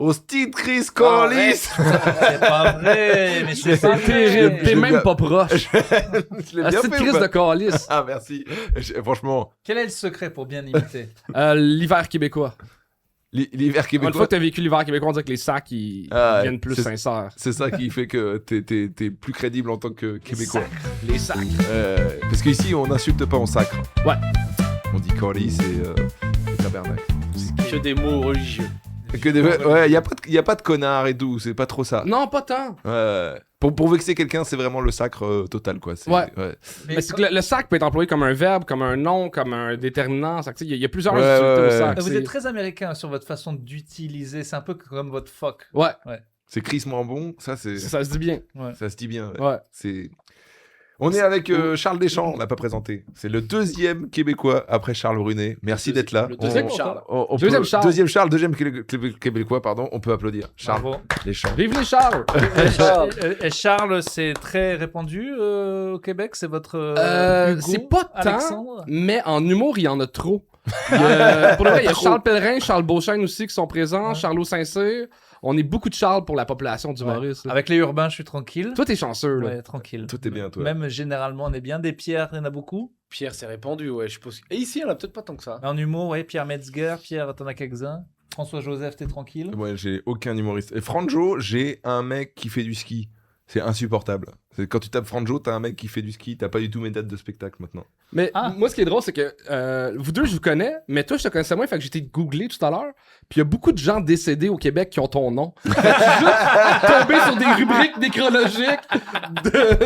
Hostie de Chris Corliss. C'est pas vrai, mais c'est pas terrible. vrai. T'es Je même l'ai pas proche. Je l'ai Ah, bien c'est une fait ou crise pas de calice. Ah, merci. Franchement, Quel est le secret pour bien imiter? L'hiver québécois. l'hiver Une québécois, fois que t'as vécu l'hiver québécois, on dirait que les sacs ils deviennent plus c'est- sincères. c'est ça qui fait que t'es plus crédible en tant que Québécois. Les sacs. Parce qu'ici, on n'insulte pas, on sacre. Ouais. On dit Corliss et tabernacle. Que des mots religieux. Ouais, y a pas de connard et tout, c'est pas trop ça. Non, pas tant. Pour vexer quelqu'un, c'est vraiment le sacre total, quoi. Ouais. Mais c'est que le sac peut être employé comme un verbe, comme un nom, comme un déterminant. Il y a plusieurs Ouais, utilités ouais, au ouais. sac. vous c'est- êtes très américain sur votre façon d'utiliser. C'est un peu comme votre fuck. Ouais, C'est Chris Mambon, ça c'est. ça se dit bien. Ça se dit bien. Ouais. Ouais. C'est. On est avec Charles Deschamps, on l'a pas présenté. C'est le deuxième Québécois après Charles Brunet. Merci d'être là. Le deuxième On- Charles. Deuxième Deuxième Charles. Deuxième Québécois, pardon. On peut applaudir. Charles Bravo. Deschamps. Vive les Charles! Et Charles, c'est très répandu au Québec. C'est votre Hugo, c'est pas tant, Alexandre. mais en humour, il y en a trop. Pour le vrai, il y a Charles Pellerin, Charles Beauchesne aussi qui sont présents, Ouais. Charlot Saint-Cyr. On est beaucoup de Charles pour la population d'humoristes. là. Avec les urbains, je suis tranquille. Toi, t'es chanceux, là. Ouais, tranquille. Tout est bien, toi. Même généralement, on est bien. Des Pierre, il y en a beaucoup. Pierre, c'est répandu, ouais, je suppose. Et ici, il y en a peut-être pas tant que ça. Mais en humour, ouais, Pierre Metzger, Pierre, t'en as quelques-uns. François Joseph, t'es tranquille. Moi, j'ai aucun humoriste. Et Franjo, j'ai un mec qui fait du ski. C'est insupportable. Quand tu tapes Franjo, t'as un mec qui fait du ski. T'as pas du tout mes dates de spectacle maintenant. Mais Ah. moi, ce qui est drôle, c'est que vous deux, je vous connais, mais toi, je te connaissais moins, fait que j'ai été googlé tout à l'heure. Puis il y a beaucoup de gens décédés au Québec qui ont ton nom. Fait que je suis juste tombé sur des rubriques nécrologiques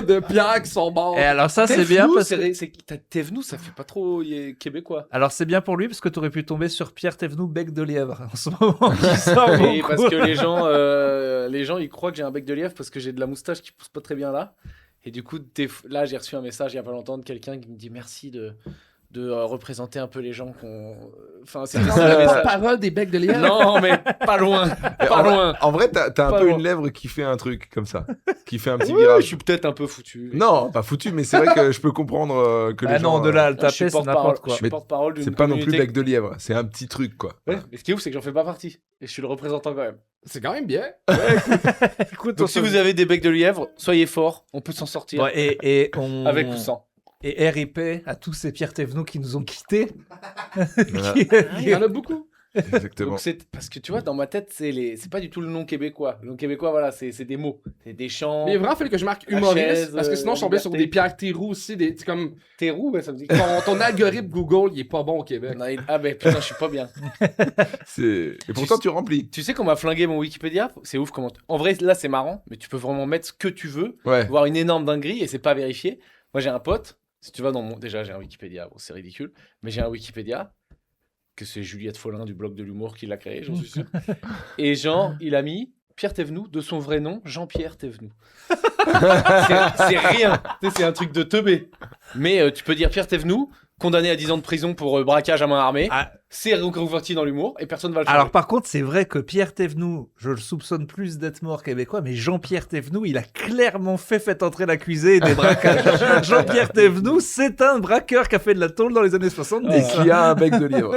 de Pierre qui sont morts. Et alors ça, c'est T'es bien venu, parce que... T'es venu, ça fait pas trop québécois. Alors c'est bien pour lui parce que t'aurais pu tomber sur Pierre Thévenoud, bec de lièvre en ce moment. Qui sort Et beaucoup. parce que les gens, ils croient que j'ai un bec de lièvre parce que j'ai de la moustache qui pousse pas très bien là. Et du coup, là, j'ai reçu un message il y a pas longtemps de quelqu'un qui me dit merci de représenter un peu les gens qu'on. Enfin, c'est ça le message. Parole des becs de lièvre. Non, mais pas loin. Pas loin. En vrai, t'as un Pas peu loin. une lèvre qui fait un truc comme ça. Qui fait un petit Oui, virage. je suis peut-être un peu foutu. Non, pas foutu, mais c'est vrai que je peux comprendre que les Ah gens. non, de là à le Je suis taper, c'est porte-parole. n'importe Je quoi. suis Mais porte-parole d'une c'est pas non plus communauté. bec de lièvre, c'est un petit truc quoi. Ouais, mais ce qui est ouf, c'est que j'en fais pas partie. Et je suis le représentant quand même. C'est quand même bien. Écoute, Donc si vous avez des becs de lièvre, soyez forts, on peut s'en sortir. Bon, et on... Avec ou sans. Et RIP à tous ces Pierre Thévenoud qui nous ont quittés. Voilà, Il y en a beaucoup. exactement. Donc c'est parce que tu vois, dans ma tête, c'est pas du tout le nom québécois. Le nom québécois, voilà, c'est des mots, c'est des chants. Mais il a vraiment fallu que je marque La humoriste, chaise, parce que sinon, je tombais sur liberté. des Pierre Théroux aussi. C'est comme T'es roux, ouais, ça me dit. ton algorithme Google, il est pas bon au Québec. Non, ah ben putain, je suis pas bien. Et pourtant tu remplis. Tu sais qu'on m'a flingué mon Wikipédia. C'est ouf comment. En vrai, là, c'est marrant, mais tu peux vraiment mettre ce que tu veux, Ouais. voir une énorme dinguerie et c'est pas vérifié. Moi, j'ai un pote. Si tu vas dans mon. Déjà, j'ai un Wikipédia. Bon, c'est ridicule, mais j'ai un Wikipédia que c'est Juliette Follin du blog de l'humour qui l'a créé, j'en suis sûr. Et genre, il a mis Pierre Thévenoud de son vrai nom, Jean-Pierre Thévenoud. C'est rien. Tu sais, c'est un truc de teubé. Mais tu peux dire Pierre Thévenoud, condamné à 10 ans de prison pour braquage à main armée. Ah. C'est reconverti dans l'humour et personne va le changer. Alors par contre, c'est vrai que Pierre Thévenoud, je le soupçonne plus d'être mort québécois, mais Jean-Pierre Thévenoud, il a clairement fait entrer l'accusé et des braquages. Jean-Pierre Thévenoud, c'est un braqueur qui a fait de la tôle dans les années 70. Et qui a un bec de lièvre.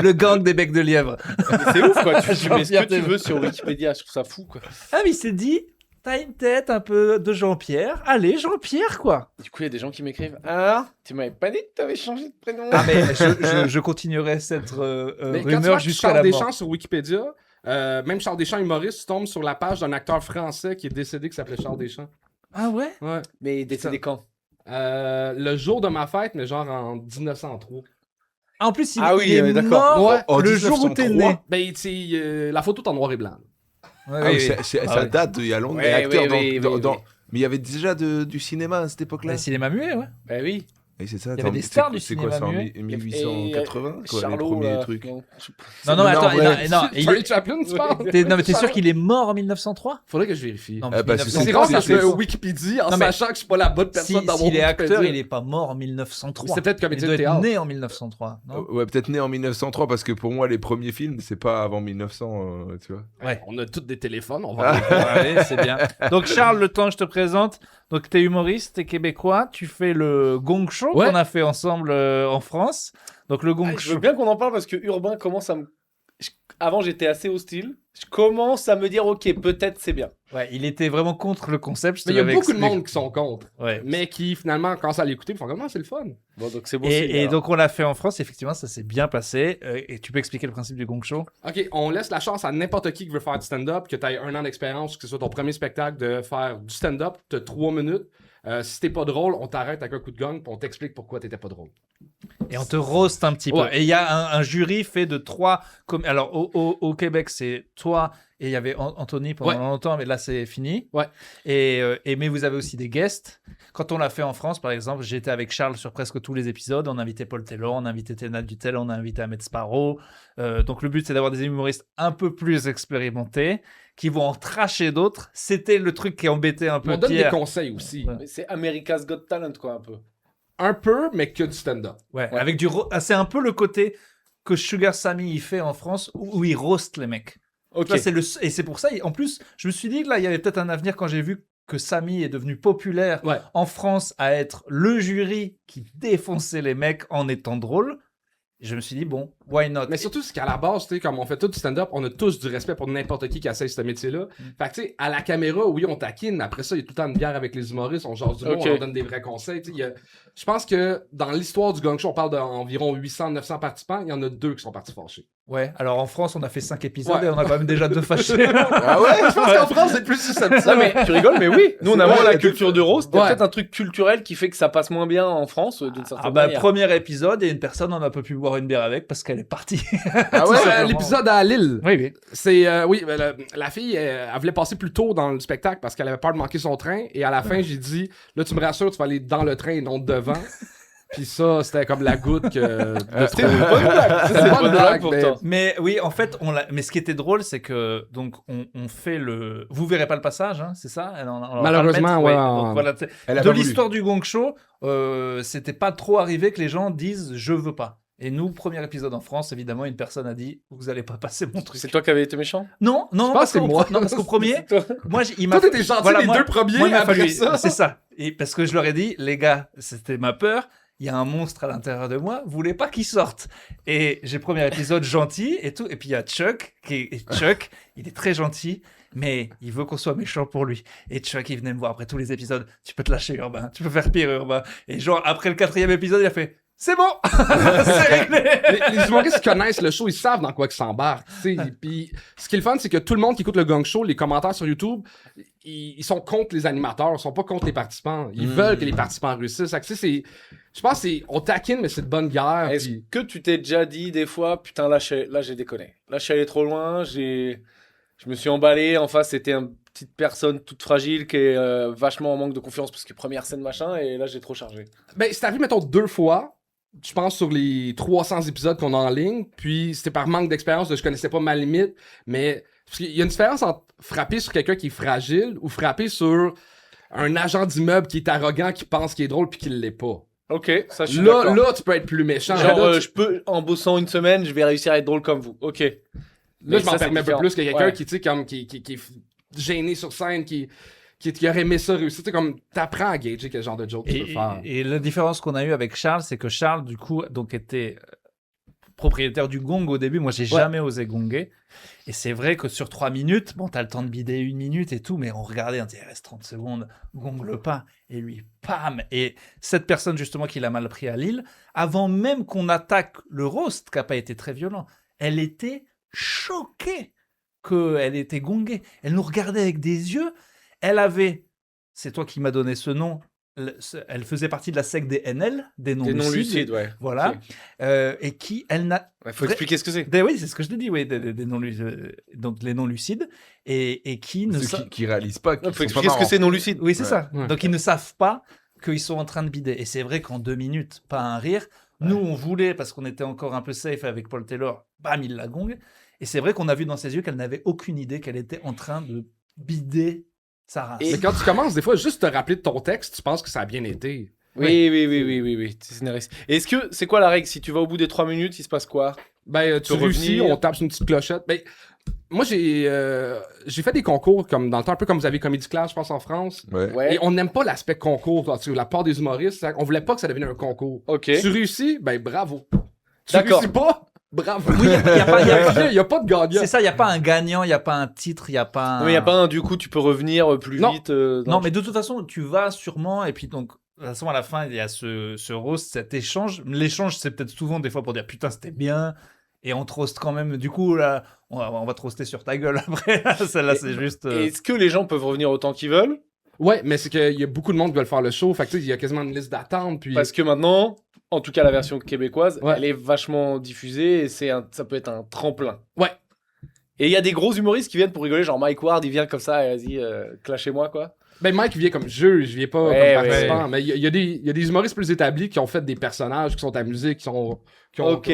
Le gang des becs de lièvre. Mais c'est ouf quoi, tu mets ce Jean-Pierre que tu Thévenoud. veux sur Wikipédia, je trouve ça fou quoi. Ah mais il s'est dit, t'as une tête un peu de Jean-Pierre. Allez, Jean-Pierre quoi. Du coup, il y a des gens qui m'écrivent Ah, tu m'avais pas dit que t'avais changé de prénom. Ah mais je continuerai cette Mais quand tu rumeur marques jusqu'à Charles la mort. Deschamps sur Wikipédia, même Charles Deschamps humoriste, tu tombes sur la page d'un acteur français qui est décédé qui s'appelait Charles Deschamps. Ah ouais. Ouais. Mais décédé quand Le jour de ma fête, mais genre en 1903. En plus, il, Ah oui, il est d'accord. mort Ouais. En le jour où t'es né. 1903. Ben, tu sais, la photo est en noir et blanc. Ouais, Ah oui, oui, ça Ah oui. date il y a longtemps. Ouais, acteur oui, dans- oui, dans- oui. Mais il y avait déjà du cinéma à cette époque-là. Le cinéma muet, ouais. Bah oui. Oui, c'est ça. Il y avait attends, des c'est- stars du C'est quoi ça, cinéma en muet. 1880 quoi, les Charlot, premiers là, trucs. non. Non, mais Non, attends, en vrai, non, il Charlie est- Chaplin, tu parles? non, mais t'es sûr qu'il est mort en 1903? Faudrait que je vérifie. Non, Ah, bah, c'est C'est 1903, rare que je c'est- fais Wikipédia en Non, mais sachant que je suis pas la bonne personne dans mon s'il est Wikipédia. acteur, il est pas mort en 1903. C'est peut-être Il comédien doit de être théâtre. né en 1903, non? Ouais, peut-être né en 1903 parce que pour moi les premiers films c'est pas avant 1900, tu vois. Ouais. On a tous des téléphones, on va. Allez, c'est bien. Donc Charles, le temps, je te présente. Donc t'es humoriste, t'es québécois, tu fais le Gong Show Ouais. qu'on a fait ensemble en France. Donc le Gong Je Show. veux bien qu'on en parle parce que Urbain commence à me. avant j'étais assez hostile. Je commence à me dire, ok, peut-être c'est bien. Ouais, il était vraiment contre le concept. Mais il y a beaucoup de monde qui sont contre. Ouais. Mais qui finalement commencent à l'écouter et font comme c'est le fun. Bon, donc c'est bon signe, Et alors. donc on l'a fait en France, effectivement, ça s'est bien passé. Et tu peux expliquer le principe du gong show? Ok, on laisse la chance à n'importe qui veut faire du stand-up, que tu aies 1 an d'expérience, que ce soit ton premier spectacle, de faire du stand-up, tu as 3 minutes. Si t'es pas drôle, on t'arrête avec un coup de gong puis on t'explique pourquoi t'étais pas drôle. Et on te roast un petit peu. Ouais. Et il y a un jury fait de 3. Alors au Québec, c'est toi et il y avait Anthony pendant Ouais. longtemps, mais là c'est fini. Ouais. Mais vous avez aussi des guests. Quand on l'a fait en France, par exemple, j'étais avec Charles sur presque tous les épisodes. On a invité Paul Taylor, on a invité Tena Dutel, on a invité Ahmed Sparrow. Donc le but, c'est d'avoir des humoristes un peu plus expérimentés qui vont en tracher d'autres. C'était le truc qui embêtait un peu On donne des Pierre. conseils aussi. Ouais. Mais c'est America's Got Talent, quoi, un peu. Un peu, mais que du stand-up. Ouais, Ouais. avec c'est un peu le côté que Sugar Sammy il fait en France où il roast les mecs. Ok. Là, et c'est pour ça, en plus, je me suis dit que là, il y avait peut-être un avenir quand j'ai vu que Sammy est devenu populaire Ouais. en France à être le jury qui défonçait les mecs en étant drôle. Je me suis dit, bon, why not? Mais surtout, c'est qu'à la base, tu sais, comme on fait tout du stand-up, on a tous du respect pour n'importe qui essaye ce métier-là. Fait que, tu sais, à la caméra, oui, on taquine, mais après ça, il y a tout le temps une bière avec les humoristes, on jase du monde, Ok. on leur donne des vrais conseils. Tu sais, je pense que dans l'histoire du Gong Show, on parle d'environ 800-900 participants, il y en a 2 qui sont partis fâchés. Ouais, alors en France, on a fait 5 épisodes Ouais. et on a quand même déjà 2 fâchés. Ah ouais? Je pense qu'en France, c'est plus susceptible. Non, mais tu rigoles, mais oui. Nous, on a C'est moins vrai, la culture de roast. Il y a Ouais. peut-être un truc culturel qui fait que ça passe moins bien en France, d'une certaine Ah bah, manière. premier épisode et une personne, on n'a pas pu boire une bière avec parce qu'elle est partie. Ah Tout ouais? simplement. L'épisode à Lille. Oui, oui. C'est oui, ben, la fille elle voulait passer plus tôt dans le spectacle parce qu'elle avait peur de manquer son train et à la fin j'ai dit là tu me rassures tu vas aller dans le train et non devant. Puis ça c'était comme la goutte que C'était une bonne blague. C'était C'était une une bonne bonne blague, blague pourtant. Mais oui, en fait, mais ce qui était drôle, c'est que donc on fait le. Vous verrez pas le passage, hein, c'est ça? On va Malheureusement, le mettre, ouais. Donc, voilà, Elle a de pas voulu. l'histoire du Gong Show, c'était pas trop arrivé que les gens disent je veux pas. Et nous, premier épisode en France, évidemment, une personne a dit vous allez pas passer mon truc. C'est toi qui avais été méchant? Non, non, pense parce que c'est moi. Non, parce qu'au premier, C'est toi. moi, il m'a. Toi t'étais gentil Voilà, les moi- 2 premiers Moi, il m'a après fallu. ça. C'est ça. Et parce que je leur ai dit, les gars, c'était ma peur. Il y a un monstre à l'intérieur de moi. Vous voulez pas qu'il sorte. Et j'ai premier épisode gentil et tout. Et puis il y a Chuck et Chuck, il est très gentil, mais il veut qu'on soit méchant pour lui. Et Chuck, il venait me voir après tous les épisodes. Tu peux te lâcher, Urbain. Tu peux faire pire, Urbain. Et genre après le 4e épisode, il a fait. C'est bon, c'est réglé. Les humoristes qui connaissent le show, ils savent dans quoi ils s'embarquent. tu sais. Puis ce qui est le fun, c'est que tout le monde qui écoute le Gong Show, les commentaires sur YouTube, ils sont contre les animateurs, ils sont pas contre les participants. Ils veulent que les participants réussissent. Fait que, tu sais, je pense que on taquine, mais c'est de bonne guerre. Est-ce puis- que tu t'es déjà dit des fois, putain, là j'ai déconné. Là, je suis allé trop loin, je me suis emballé. En face, c'était une petite personne toute fragile qui est vachement en manque de confiance parce que première scène, machin, et là, j'ai trop chargé. Ben, c'est arrivé, mettons, 2 fois. Je pense sur les 300 épisodes qu'on a en ligne. Puis c'était par manque d'expérience, je connaissais pas ma limite. Mais parce qu'il y a une différence entre frapper sur quelqu'un qui est fragile ou frapper sur un agent d'immeuble qui est arrogant, qui pense qu'il est drôle puis qui l'est pas. Ok, ça, je suis Là, d'accord. là, tu peux être plus méchant. Genre, Là, tu- je peux, en bossant une semaine, je vais réussir à être drôle comme vous. Ok. Là, Mais je m'en ça, c'est permets un peu différent. plus que quelqu'un Ouais. qui, tu sais, comme, qui est gêné sur scène, qui aurait aimé ça réussir. Tu sais, comme, t'apprends à gager quel genre de joke tu peux faire. Et la différence qu'on a eue avec Charles, c'est que Charles, du coup, donc était propriétaire du gong au début. Moi, j'ai jamais osé gonger. Et c'est vrai que sur 3 minutes, bon, t'as le temps de bider 1 minute et tout, mais on regardait, on disait, il reste 30 secondes, gongle pas. Et lui, pam! Et cette personne, justement, qui l'a mal pris à Lille, avant même qu'on attaque le roast, qui n'a pas été très violent, elle était choquée qu'elle était gongée. Elle nous regardait avec des yeux. Elle avait, c'est toi qui m'as donné ce nom, elle faisait partie de la secte des NL, des Des non-lucides. non-lucides, ouais. Voilà. Ok. Et qui, elle n'a. Ouais, faut Vrai- expliquer ce que c'est. Oui, c'est ce que je te dis, oui, des non-lucides. Donc les non-lucides. Et qui ne Ceux sa- qui réalisent pas. Il faut Qui sont expliquer pas ce que c'est non-lucide. Oui, c'est Ouais. ça. Ouais. Donc ils ne savent pas qu'ils sont en train de bider. Et c'est vrai qu'en 2 minutes, pas un rire. Nous, on voulait, parce qu'on était encore un peu safe avec Paul Taylor, bam, il la gong. Et c'est vrai qu'on a vu dans ses yeux qu'elle n'avait aucune idée qu'elle était en train de bider sa race. Mais quand tu commences, des fois, juste te rappeler de ton texte, tu penses que ça a bien été. Oui. T'es scénariste. Et est-ce que c'est quoi la règle? Si tu vas au bout des 3 minutes, il se passe quoi? Ben, tu peux réussis, revenir. on tape sur une petite clochette. Ben, moi, j'ai fait des concours comme dans le temps, un peu comme vous avez Comedy Class, je pense, en France. Ouais. Ouais. Et on n'aime pas l'aspect concours. En tout cas, la part des humoristes, on voulait pas que ça devienne un concours. Ok. Tu réussis, ben bravo. Tu D'accord. réussis pas, Bravo. Oui, Il y a pas de gagnant. c'est ça, il n'y a pas un gagnant, il n'y a pas un titre, il n'y a pas un... Non, mais il n'y a pas un, du coup, tu peux revenir plus Non. vite. Non, mais de toute façon, tu vas sûrement, et puis donc, de toute façon, à la fin, il y a ce roast, cet échange. L'échange, c'est peut-être souvent des fois pour dire putain, c'était bien, et on te roast quand même. Du coup, là, on va te roaster sur ta gueule après. Celle-là, c'est juste. Est-ce que les gens peuvent revenir autant qu'ils veulent? Ouais, mais c'est qu'il y a beaucoup de monde qui veulent faire le show. Fait que tu sais, il y a quasiment une liste d'attente. Puis... Parce que maintenant, en tout cas, la version québécoise, Ouais. elle est vachement diffusée et ça peut être un tremplin. Ouais. Et il y a des gros humoristes qui viennent pour rigoler, genre Mike Ward, il vient comme ça, et vas-y, clashez-moi, quoi. Ben Mike vient comme juge, il vient pas Ouais, comme participant. ouais. Mais il y a des humoristes plus établis qui ont fait des personnages, qui sont amusés, qui ont Ok.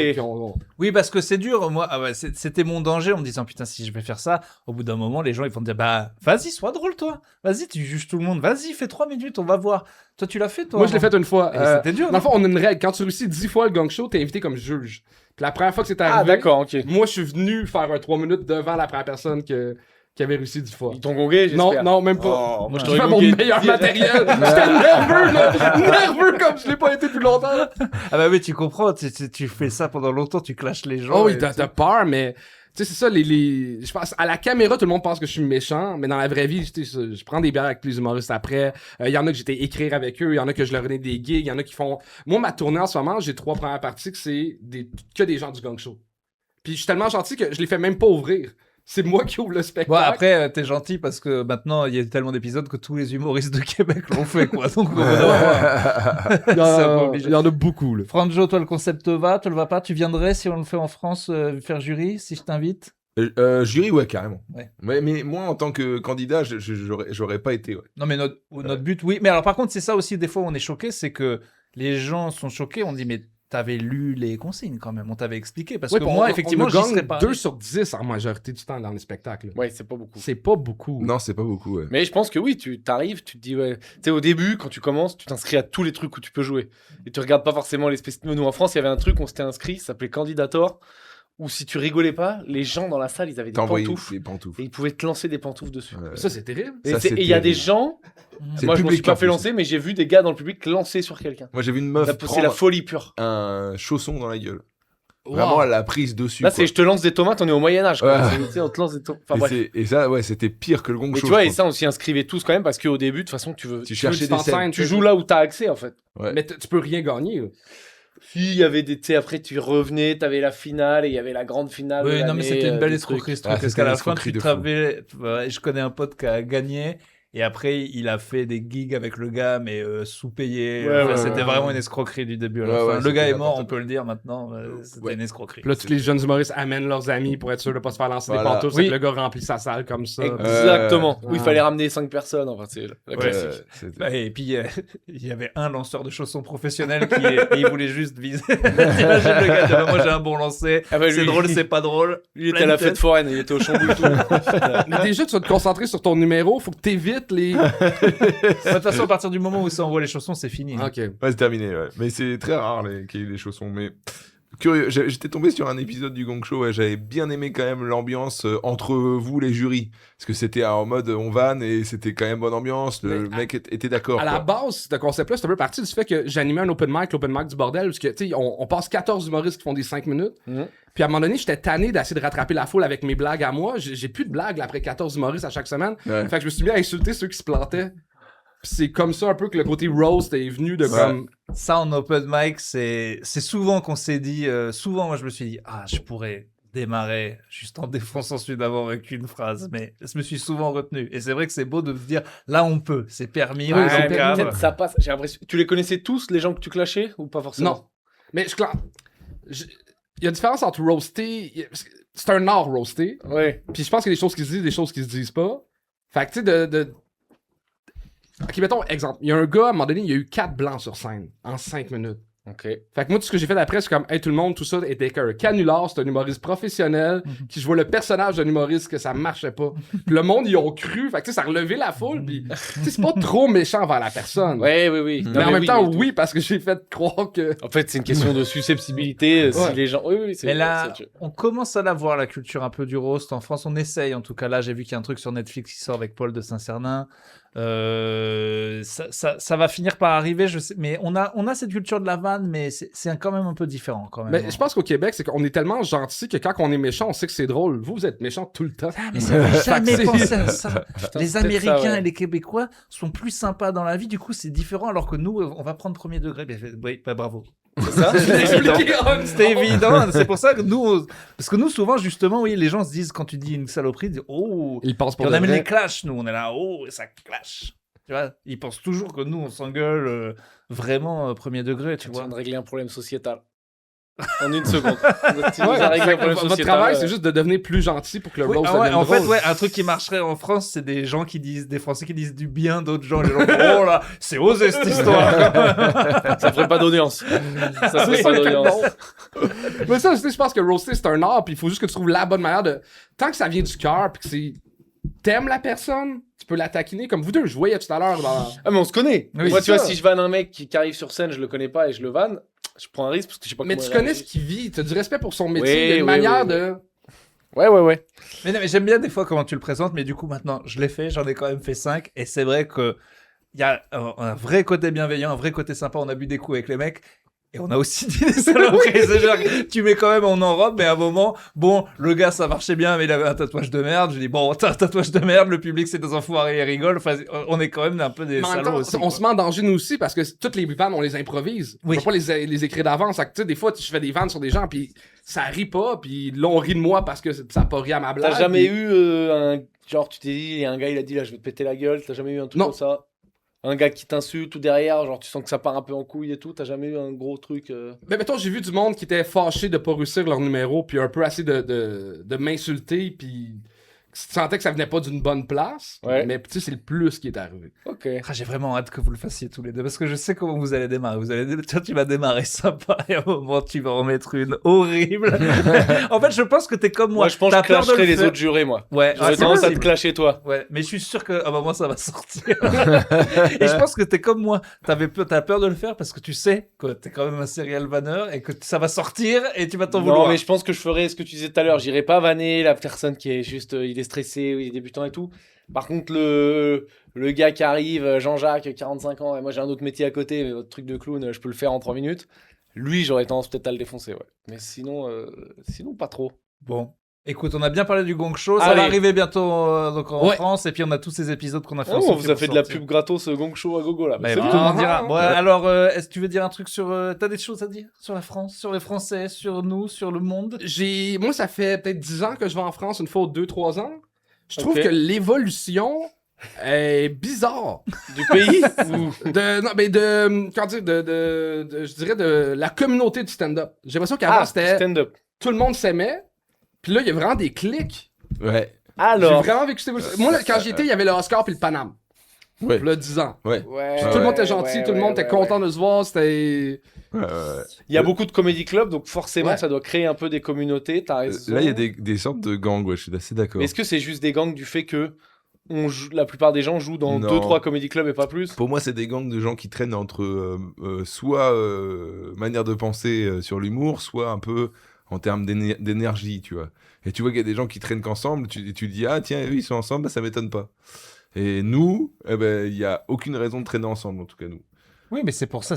Oui, parce que c'est dur. Moi, c'était mon danger en me disant putain, si je vais faire ça, au bout d'un moment, les gens ils vont te dire bah vas-y, sois drôle toi. Vas-y, tu juges tout le monde. Vas-y, fais 3 minutes, on va voir. Toi, tu l'as fait toi? Moi, je l'ai fait une fois. Et c'était dur. Dans le fond, on a une règle. Quand tu réussis 10 fois le gang show, t'es invité comme juge. Puis la première fois que c'est arrivé, Ah, d'accord, ok. moi, je suis venu faire un 3 minutes devant la première personne qui avait réussi 10 fois. Ils t'ont gongué, Non, j'espère. non, même pas. Oh, moi, je Je t'aurais fais mon gongué. meilleur matériel. J'étais nerveux, là. Nerveux comme je l'ai pas été depuis longtemps. Ah bah oui, tu comprends. Tu fais ça pendant longtemps, tu clashes les gens. Oh oui, et t'as peur, mais tu sais, c'est ça, je pense, à la caméra, tout le monde pense que je suis méchant, mais dans la vraie vie, je prends des bières avec les humoristes après. Il y en a que j'étais écrire avec eux, il y en a que je leur donnais des gigs, il y en a qui font... Moi, ma tournée en ce moment, j'ai 3 premières parties que c'est que des gens du gang show. Puis je suis tellement gentil que je les fais même pas ouvrir. C'est moi qui ouvre le spectacle. Bon, après, t'es gentil parce que maintenant, il y a tellement d'épisodes que tous les humoristes de Québec l'ont fait, quoi. Donc, il y, c'est un peu obligé. il y en a beaucoup, là. Franjo, toi, le concept te va pas? Tu viendrais si on le fait en France faire jury, si je t'invite? Jury, ouais, carrément. Ouais. Mais moi, en tant que candidat, j'aurais pas été. Ouais. Non, mais notre but, oui. Mais alors, par contre, c'est ça aussi, des fois, on est choqué, c'est que les gens sont choqués. On dit, mais t'avais lu les consignes quand même, on t'avait expliqué. Parce que moi, effectivement, j'y serais pas. 2 sur 10 en majorité du temps dans les spectacles. Ouais, c'est pas beaucoup. C'est pas beaucoup. Non, c'est pas beaucoup, ouais. Mais je pense que oui, tu t'arrives, tu te dis, ouais. Tu sais, au début, quand tu commences, tu t'inscris à tous les trucs où tu peux jouer. Et tu regardes pas forcément les spécificités. Nous, en France, il y avait un truc, on s'était inscrit, ça s'appelait Candidator, où si tu rigolais pas, les gens dans la salle, ils avaient des T'envoyais pantoufles. des pantoufles. Et ils pouvaient te lancer des pantoufles dessus. Ouais. Ça, c'est terrible. Et Ça, c'est- c'est et il y a des terrible. gens, C'est moi le je m'en public, suis pas en fait plus. lancer, mais j'ai vu des gars dans le public lancer sur quelqu'un. Moi, j'ai vu une meuf C'est la prendre folie pure. un chausson dans la gueule. Wow. Vraiment, elle a prise dessus. Là, quoi. c'est je te lance des tomates, on est au Moyen-Âge. Ouais. Tu sais, on te lance des tomates. Enfin, Et bref. et ça, ouais, c'était pire que le gong Mais show. tu vois, je et ça, on s'y inscrivait tous quand même parce qu'au début, de toute façon, tu veux. Tu cherchais veux des te faire scènes. Tu joues là où t'as accès en fait. Ouais. Mais tu peux rien gagner. là. Si, il y avait des. Tu sais, après, tu revenais, t'avais la finale et il y avait la grande finale. de Oui, non, mais l'année, c'était une belle des escroquerie, ce Ah, truc. Parce c'était qu'à une la fin, escroquerie tu de fou. travaillais. Ouais, je connais un pote qui a gagné. Et après, il a fait des gigs avec le gars, mais sous-payé. Ouais, Enfin, ouais, c'était ouais. vraiment une escroquerie du début à la Ouais, fin. ouais, Le c'était gars est mort, n'importe on peut le dire maintenant. C'était Ouais. une escroquerie. Puis là, tous les jeunes humoristes amènent leurs amis pour être sûr de pas se faire lancer Voilà. des pantoufles. Oui. C'est que le gars remplit sa salle comme ça. Exactement. Où il Ah. fallait ramener 5 personnes. Enfin, c'est la classique. C'était- Ouais, et puis, il y avait un lanceur de chaussons professionnel et il voulait juste viser. T'imagines le gars, dire, moi j'ai un bon lancer, Ah bah, c'est lui, drôle, c'est pas drôle. Lui, il était à la fête foraine, il était au Chambou et tout. Mais déjà, tu vas te concentrer sur ton numéro. Faut que t'évites les. De toute façon, à partir du moment où ça envoie les chaussons, c'est fini. Ok. Ouais, c'est terminé, ouais. Mais c'est très rare qu'il y ait des chaussons. Mais curieux, j'étais tombé sur un épisode du Gong Show et j'avais bien aimé quand même l'ambiance entre vous, les jurys. Parce que c'était en mode on vanne et c'était quand même bonne ambiance. Le Mais mec était d'accord. À la quoi. base, ce concept-là, c'est un peu parti du fait que j'animais un l'open mic du bordel, parce que, tu sais, on passe 14 humoristes qui font des 5 minutes. Mhm. Puis à un moment donné, j'étais tanné d'essayer de rattraper la foule avec mes blagues à moi. J'ai plus de blagues là, après 14 humoristes à chaque semaine. Ouais. Fait que je me suis mis à insulter ceux qui se plantaient. Puis c'est comme ça un peu que le côté roast est venu de Ouais. comme. Ça, en open mic, c'est souvent qu'on s'est dit, souvent, moi, je me suis dit, ah, je pourrais démarrer juste en défonçant celui d'avant avec une phrase, mais je me suis souvent retenu. Et c'est vrai que c'est beau de se dire, là, on peut, c'est permis, Ouais, on c'est est mais cadre. peut-être ça passe. J'ai l'impression. Tu les connaissais tous, les gens que tu clashais, ou pas forcément? Non. Mais il y a une différence entre roaster. C'est un art roaster. Ouais. Puis je pense qu'il y a des choses qui se disent, des choses qui se disent pas. Fait que tu sais, Ok, mettons, exemple. Il y a un gars, à un moment donné, il y a eu 4 blancs sur scène en 5 minutes. Ok. Fait que moi, tout ce que j'ai fait d'après, c'est comme, hey, tout le monde, tout ça était qu'un canular, c'est un humoriste professionnel, qui jouait le personnage d'un humoriste que ça marchait pas. Puis le monde, ils ont cru, fait que tu sais, ça a relevé la foule, puis tu sais, c'est pas trop méchant envers la personne. Ouais, oui, oui. Mais en même temps, mais- oui, parce que j'ai fait croire que. En fait, c'est une question de susceptibilité. Ouais. Si les gens. Oui, oui, c'est. Mais là, c'est- on commence à la voir, la culture un peu du roast en France. On essaye, en tout cas. Là, j'ai vu qu'il y a un truc sur Netflix qui sort avec Paul de Saint-Cernin. Ça va finir par arriver, je sais, mais on a cette culture de la vanne, mais c'est quand même un peu différent quand même. Mais je pense qu'au Québec, c'est qu'on est tellement gentil que quand on est méchant, on sait que c'est drôle. Vous êtes méchant tout le temps. Ah, mais ça va jamais c'est- penser à ça. Putain, Les c'est peut-être Américains ça, ouais. et les Québécois sont plus sympas dans la vie, du coup c'est différent, alors que nous, on va prendre premier degré. Oui, bah, bravo. C'est ça? Je l'ai expliqué en C'était évident, c'est pour ça que nous, parce que nous souvent justement, oui, les gens se disent quand tu dis une saloperie, ils disent oh, Il pense puis pour on de amène vrai. les clashs, nous on est là, oh, ça clash. Tu vois, ils pensent toujours que nous on s'engueule vraiment premier degré, tu Tu vois. viens de régler un problème sociétal. En une seconde. Tu nous Ouais, as réglé un problème votre sociétal. travail, c'est juste de devenir plus gentil pour que le Oui, roast ah ouais, devienne en fait, drôle. ouais, un truc qui marcherait en France, c'est des gens qui disent, des Français qui disent du bien d'autres gens. Les gens, oh là, c'est osé cette histoire. Ça ferait pas d'audience. Ça ferait pas d'audience. Mais ça, je pense que roaster, c'est un art, puis il faut juste que tu trouves la bonne manière de... Tant que ça vient du cœur, puis que c'est... T'aimes la personne, tu peux la taquiner. Comme vous deux, je voyais tout à l'heure dans... Ah, mais on se connaît. Oui, Moi, c'est tu vois, ça. si je vanne un mec qui arrive sur scène, je le connais pas et je le vanne, je prends un risque parce que je sais pas Mais comment tu il connais réagit. ce qu'il vit, t'as du respect pour son métier, Oui, il y a une oui, manière oui, de... Ouais. Mais, non, mais j'aime bien des fois comment tu le présentes, mais du coup, maintenant, je l'ai fait, j'en ai quand même fait 5, et c'est vrai que il y a un vrai côté bienveillant, un vrai côté sympa. On a bu des coups avec les mecs. Et on a aussi dit des saloperies. C'est genre, tu mets quand même en enrobe, mais à un moment, bon, le gars, ça marchait bien, mais il avait un tatouage de merde. Je dis, bon, t'as un tatouage de merde, le public, c'est des enfoirés, ils rigolent. Enfin, on est quand même un peu des Mais en même salauds temps, aussi. on quoi. se met en danger nous aussi parce que toutes les vannes, on les improvise. Oui. On peut pas les écrire d'avance. Fait que, tu sais, des fois, je fais des vannes sur des gens, puis ça rit pas, puis là, on rit de moi parce que ça a pas ri à ma blague. T'as jamais puis- eu un. Genre, tu t'es dit, il y a un gars, il a dit là, je vais te péter la gueule. T'as jamais eu un truc Non. comme ça? Un gars qui t'insulte ou derrière, genre, tu sens que ça part un peu en couille et tout. T'as jamais eu un gros truc. Mais mettons, j'ai vu du monde qui était fâché de pas réussir leur numéro, puis un peu assez de m'insulter, puis tu sentais que ça venait pas d'une bonne place. Ouais. Mais tu sais, c'est le plus qui est arrivé. Ok. Ah, j'ai vraiment hâte que vous le fassiez tous les deux, parce que je sais comment vous allez démarrer. Toi, tu vas démarrer sympa, et à un moment, tu vas en mettre une horrible. En fait, je pense que t'es comme moi. Moi, je pense T'as que je peur de le clasherais les faire. autres jurés, moi. Ouais, J'aurais c'est tendance à te possible. clasher, toi. Ouais, mais je suis sûr qu'à un moment ça va sortir. Et je pense que t'es comme moi. T'as peur de le faire parce que tu sais que t'es quand même un serial vanneur et que ça va sortir et tu vas t'en Non, vouloir. mais je pense que je ferais ce que tu disais tout à l'heure. J'irais pas vanner la personne qui est juste, il est stressé, il est débutant et tout. Par contre, le gars qui arrive, Jean-Jacques, 45 ans, et moi j'ai un autre métier à côté, mais votre truc de clown, je peux le faire en 3 minutes. Lui, j'aurais tendance peut-être à le défoncer, ouais. Mais sinon, pas trop. Bon. Écoute, on a bien parlé du Gong Show. Ça Allez. va arriver bientôt donc en Ouais. France. Et puis on a tous ces épisodes qu'on a fait Oh, on ensemble vous qui a vont fait de la sortir. pub gratos Gong Show à gogo là. Mais C'est tout bien. le monde dira. Ah, Bon, ouais. alors, est-ce que tu veux dire un truc sur. T'as des choses à dire sur la France, sur les Français, sur nous, sur le monde? Moi, ça fait peut-être 10 ans que je vais en France, une fois ou 2-3 ans. Je trouve Ok. que l'évolution est bizarre. Du pays ou... Comment dire, je dirais de la communauté du stand-up. J'ai l'impression qu'avant, Ah, c'était stand-up. tout le monde s'aimait. Puis là, il y a vraiment des clics. Ouais. J'ai Alors. vraiment vécu cette évolution. Moi, là, quand j'y étais, il y avait le Oscar puis le Paname. Ouais. Là, 10 ans. Ouais. Ouais, Tout le monde était gentil, tout le monde était content de se voir. C'était. Ouais. Il y a beaucoup de comédie clubs, donc forcément, Ouais. ça doit créer un peu des communautés. T'as raison. Là, il y a des sortes de gangs, ouais, je suis assez d'accord. Mais est-ce que c'est juste des gangs du fait que la plupart des gens jouent dans Non. 2-3 comédie clubs et pas plus? Pour moi, c'est des gangs de gens qui traînent entre soit manière de penser sur l'humour, soit un peu en termes d'énergie, tu vois. Et tu vois qu'il y a des gens qui traînent qu'ensemble, tu dis, ah tiens, eux, ils sont ensemble, bah, ça m'étonne pas. Et nous, eh ben, il n'y a aucune raison de traîner ensemble, en tout cas nous. Oui, mais c'est pour ça.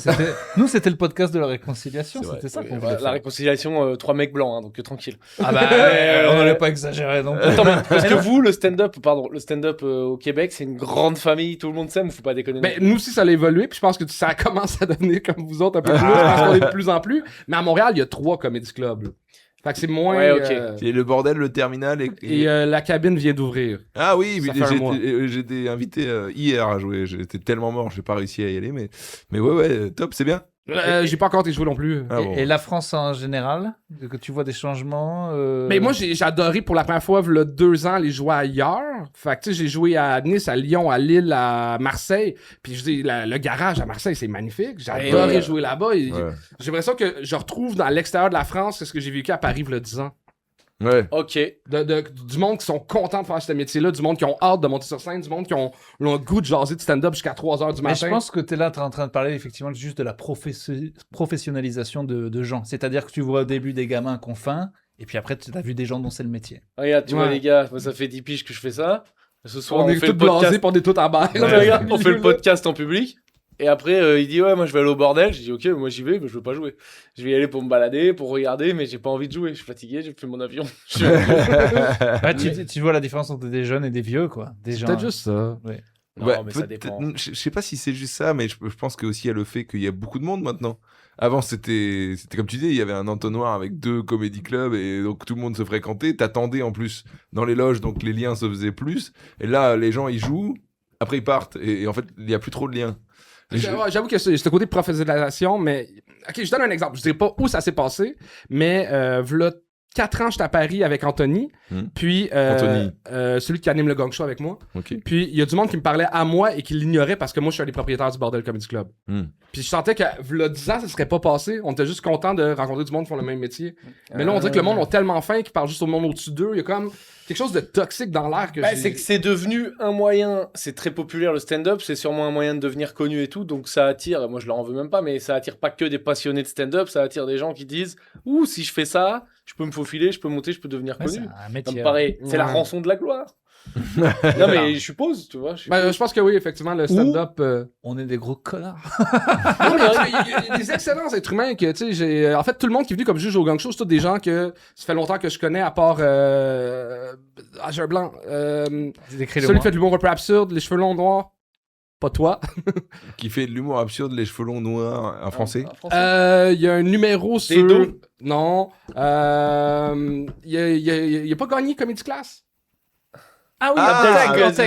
Nous, c'était le podcast de la réconciliation. C'est vrai. C'était ça Oui, qu'on voilà, voulait la faire. réconciliation, 3 mecs blancs, hein, donc tranquille. Ah bah, on n'allait pas exagérer non plus. Attends, mais parce que vous, le stand-up au Québec, c'est une grande famille, tout le monde s'aime, faut pas déconner. Ben, nous aussi, ça a évolué, puis je pense que ça commence à devenir comme vous autres un peu plus. Je pense qu'on est de plus en plus. Mais à Montréal, il y a 3 comédie clubs. Là. Fait que c'est moins. Ouais, ok. Et le bordel, le terminal Et la cabine vient d'ouvrir. Ah oui, Ça mais fait un mois. j'étais invité hier à jouer. J'étais tellement mort, j'ai pas réussi à y aller, mais ouais, top, c'est bien. J'ai pas encore été joué non plus. Ah bon. Et la France en général, que tu vois des changements. Mais moi, j'ai adoré pour la première fois, il y a 2 ans, aller jouer ailleurs. Fait que, tu sais, j'ai joué à Nice, à Lyon, à Lille, à Marseille. Puis, je dis, le garage à Marseille, c'est magnifique. J'ai Ouais, adoré ouais. jouer là-bas. Et Ouais. j'ai l'impression que je retrouve dans l'extérieur de la France ce que j'ai vécu à Paris, il y a 10 ans. Ouais. Ok. Du monde qui sont contents de faire ce métier-là, du monde qui ont hâte de monter sur scène, du monde qui ont le goût de jaser de stand-up jusqu'à 3h du Mais matin. je pense que tu es là en train de parler effectivement juste de la professionnalisation de gens. C'est-à-dire que tu vois au début des gamins qui ont faim, et puis après tu as vu des gens dont c'est le métier. Regarde, tu vois Ouais. les gars, moi ça fait 10 piges que je fais ça. Ce soir, On est fait tous le podcast. blasés, puis on est tous en bas. Non, mais regarde, on fait le podcast en public. Et après, il dit ouais, moi je vais aller au bordel. J'ai dit ok, moi j'y vais, mais je veux pas jouer. Je vais y aller pour me balader, pour regarder, mais j'ai pas envie de jouer. Je suis fatigué, j'ai fait mon avion. Ouais, tu vois la différence entre des jeunes et des vieux, quoi. Des gens. Peut-être juste ça. Non, Ouais, mais ça peut-être- dépend. je sais pas si c'est juste ça, mais je pense que aussi il y a le fait qu'il y a beaucoup de monde maintenant. Avant, c'était comme tu disais, il y avait un entonnoir avec 2 comédie clubs et donc tout le monde se fréquentait. T'attendais en plus dans les loges, donc les liens se faisaient plus. Et là, les gens ils jouent, après ils partent et en fait il y a plus trop de liens. Et je- Ouais, j'avoue que c'est ce côté de professionnalisation, mais. Ok, je donne un exemple. Je dirais pas où ça s'est passé, mais v'là 4 ans, j'étais à Paris avec Anthony. Puis. Anthony. Celui qui anime le gang show avec moi. Ok. Puis il y a du monde qui me parlait à moi et qui l'ignorait parce que moi, je suis un des propriétaires du Bordel Comedy Club. Puis je sentais que, v'là 10 ans, ça serait pas passé. On était juste content de rencontrer du monde qui font le même métier. Mais là, on dirait que le monde a tellement faim qu'ils parlent juste au monde au-dessus d'eux. Il y a comme quelque chose de toxique dans l'air que j'ai- C'est que c'est devenu un moyen, c'est très populaire le stand-up, c'est sûrement un moyen de devenir connu et tout, donc ça attire, moi je leur en veux même pas, mais ça attire pas que des passionnés de stand-up, ça attire des gens qui disent « Ouh, si je fais ça, je peux me faufiler, je peux monter, je peux devenir Ouais, c'est connu. » un Ça métier. me paraît, c'est la Ouais. rançon de la gloire. Non mais je suppose, tu vois. Ben, je pense que oui, effectivement, le stand-up. On est des gros connards. Non, mais il y a des excellents êtres humains que, tu sais, j'ai. En fait, tout le monde qui est venu comme juge au gang show, c'est tous des gens que ça fait longtemps que je connais, à part. Ah, j'ai un blanc. Décris-le Celui qui fait de l'humour un peu absurde, les cheveux longs noirs. Pas toi. Qui fait de l'humour absurde, les cheveux longs noirs en français. Il y a un numéro sur. Dedo? Non. Il a pas gagné Comedy Class. Ah oui,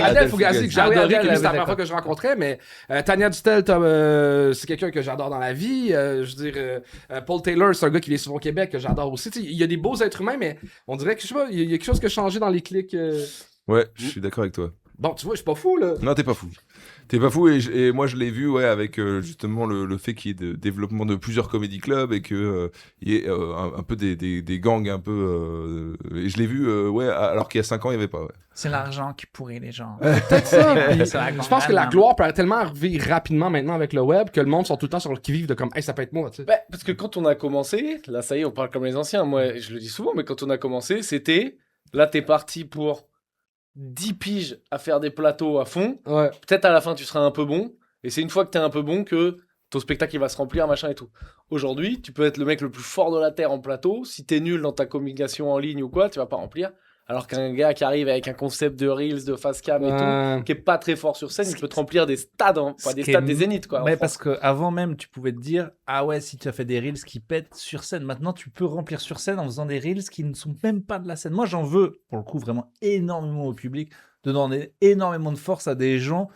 Adèle Fugazi, que j'ai Ah oui, adoré, Adèle, que lui, c'était la d'accord. première fois que je rencontrais, mais Tania Dutel, c'est quelqu'un que j'adore dans la vie. Je veux dire, Paul Taylor, c'est un gars qui vient souvent au Québec, que j'adore aussi. Tu sais, il y a des beaux êtres humains, mais on dirait que, je sais pas, il y a quelque chose qui a changé dans les clics. Ouais, je suis d'accord avec toi. Bon, tu vois, je suis pas fou, là. Non, t'es pas fou. T'es pas fou et moi je l'ai vu ouais, avec justement le fait qu'il y ait de développement de plusieurs comédie clubs et que il y ait un peu des gangs un peu et je l'ai vu ouais alors qu'il y a 5 ans il y avait pas ouais. C'est l'argent qui pourrit les gens. Peut-être ça. puis C'est la je pense que la gloire peut tellement arriver rapidement maintenant avec le web que le monde sont tout le temps sur le qui-vive de comme, hey, ça peut être moi, tu sais. Bah, parce que quand on a commencé, là ça y est, on parle comme les anciens, moi je le dis souvent, mais quand on a commencé, c'était, là t'es parti pour 10 piges à faire des plateaux à fond, Ouais. peut-être à la fin tu seras un peu bon, et c'est une fois que t'es un peu bon que ton spectacle il va se remplir, machin et tout. Aujourd'hui, tu peux être le mec le plus fort de la Terre en plateau, si t'es nul dans ta communication en ligne ou quoi, tu vas pas remplir. Alors qu'un gars qui arrive avec un concept de Reels, de Facecam et tout, qui est pas très fort sur scène, il peut te remplir des stades, pas des stades, des zéniths quoi. en Ouais, France. parce qu'avant même, tu pouvais te dire ah ouais, si tu as fait des reels qui pètent sur scène, maintenant tu peux remplir sur scène en faisant des reels qui ne sont même pas de la scène. Moi, j'en veux, pour le coup, vraiment énormément au public, de donner énormément de force à des gens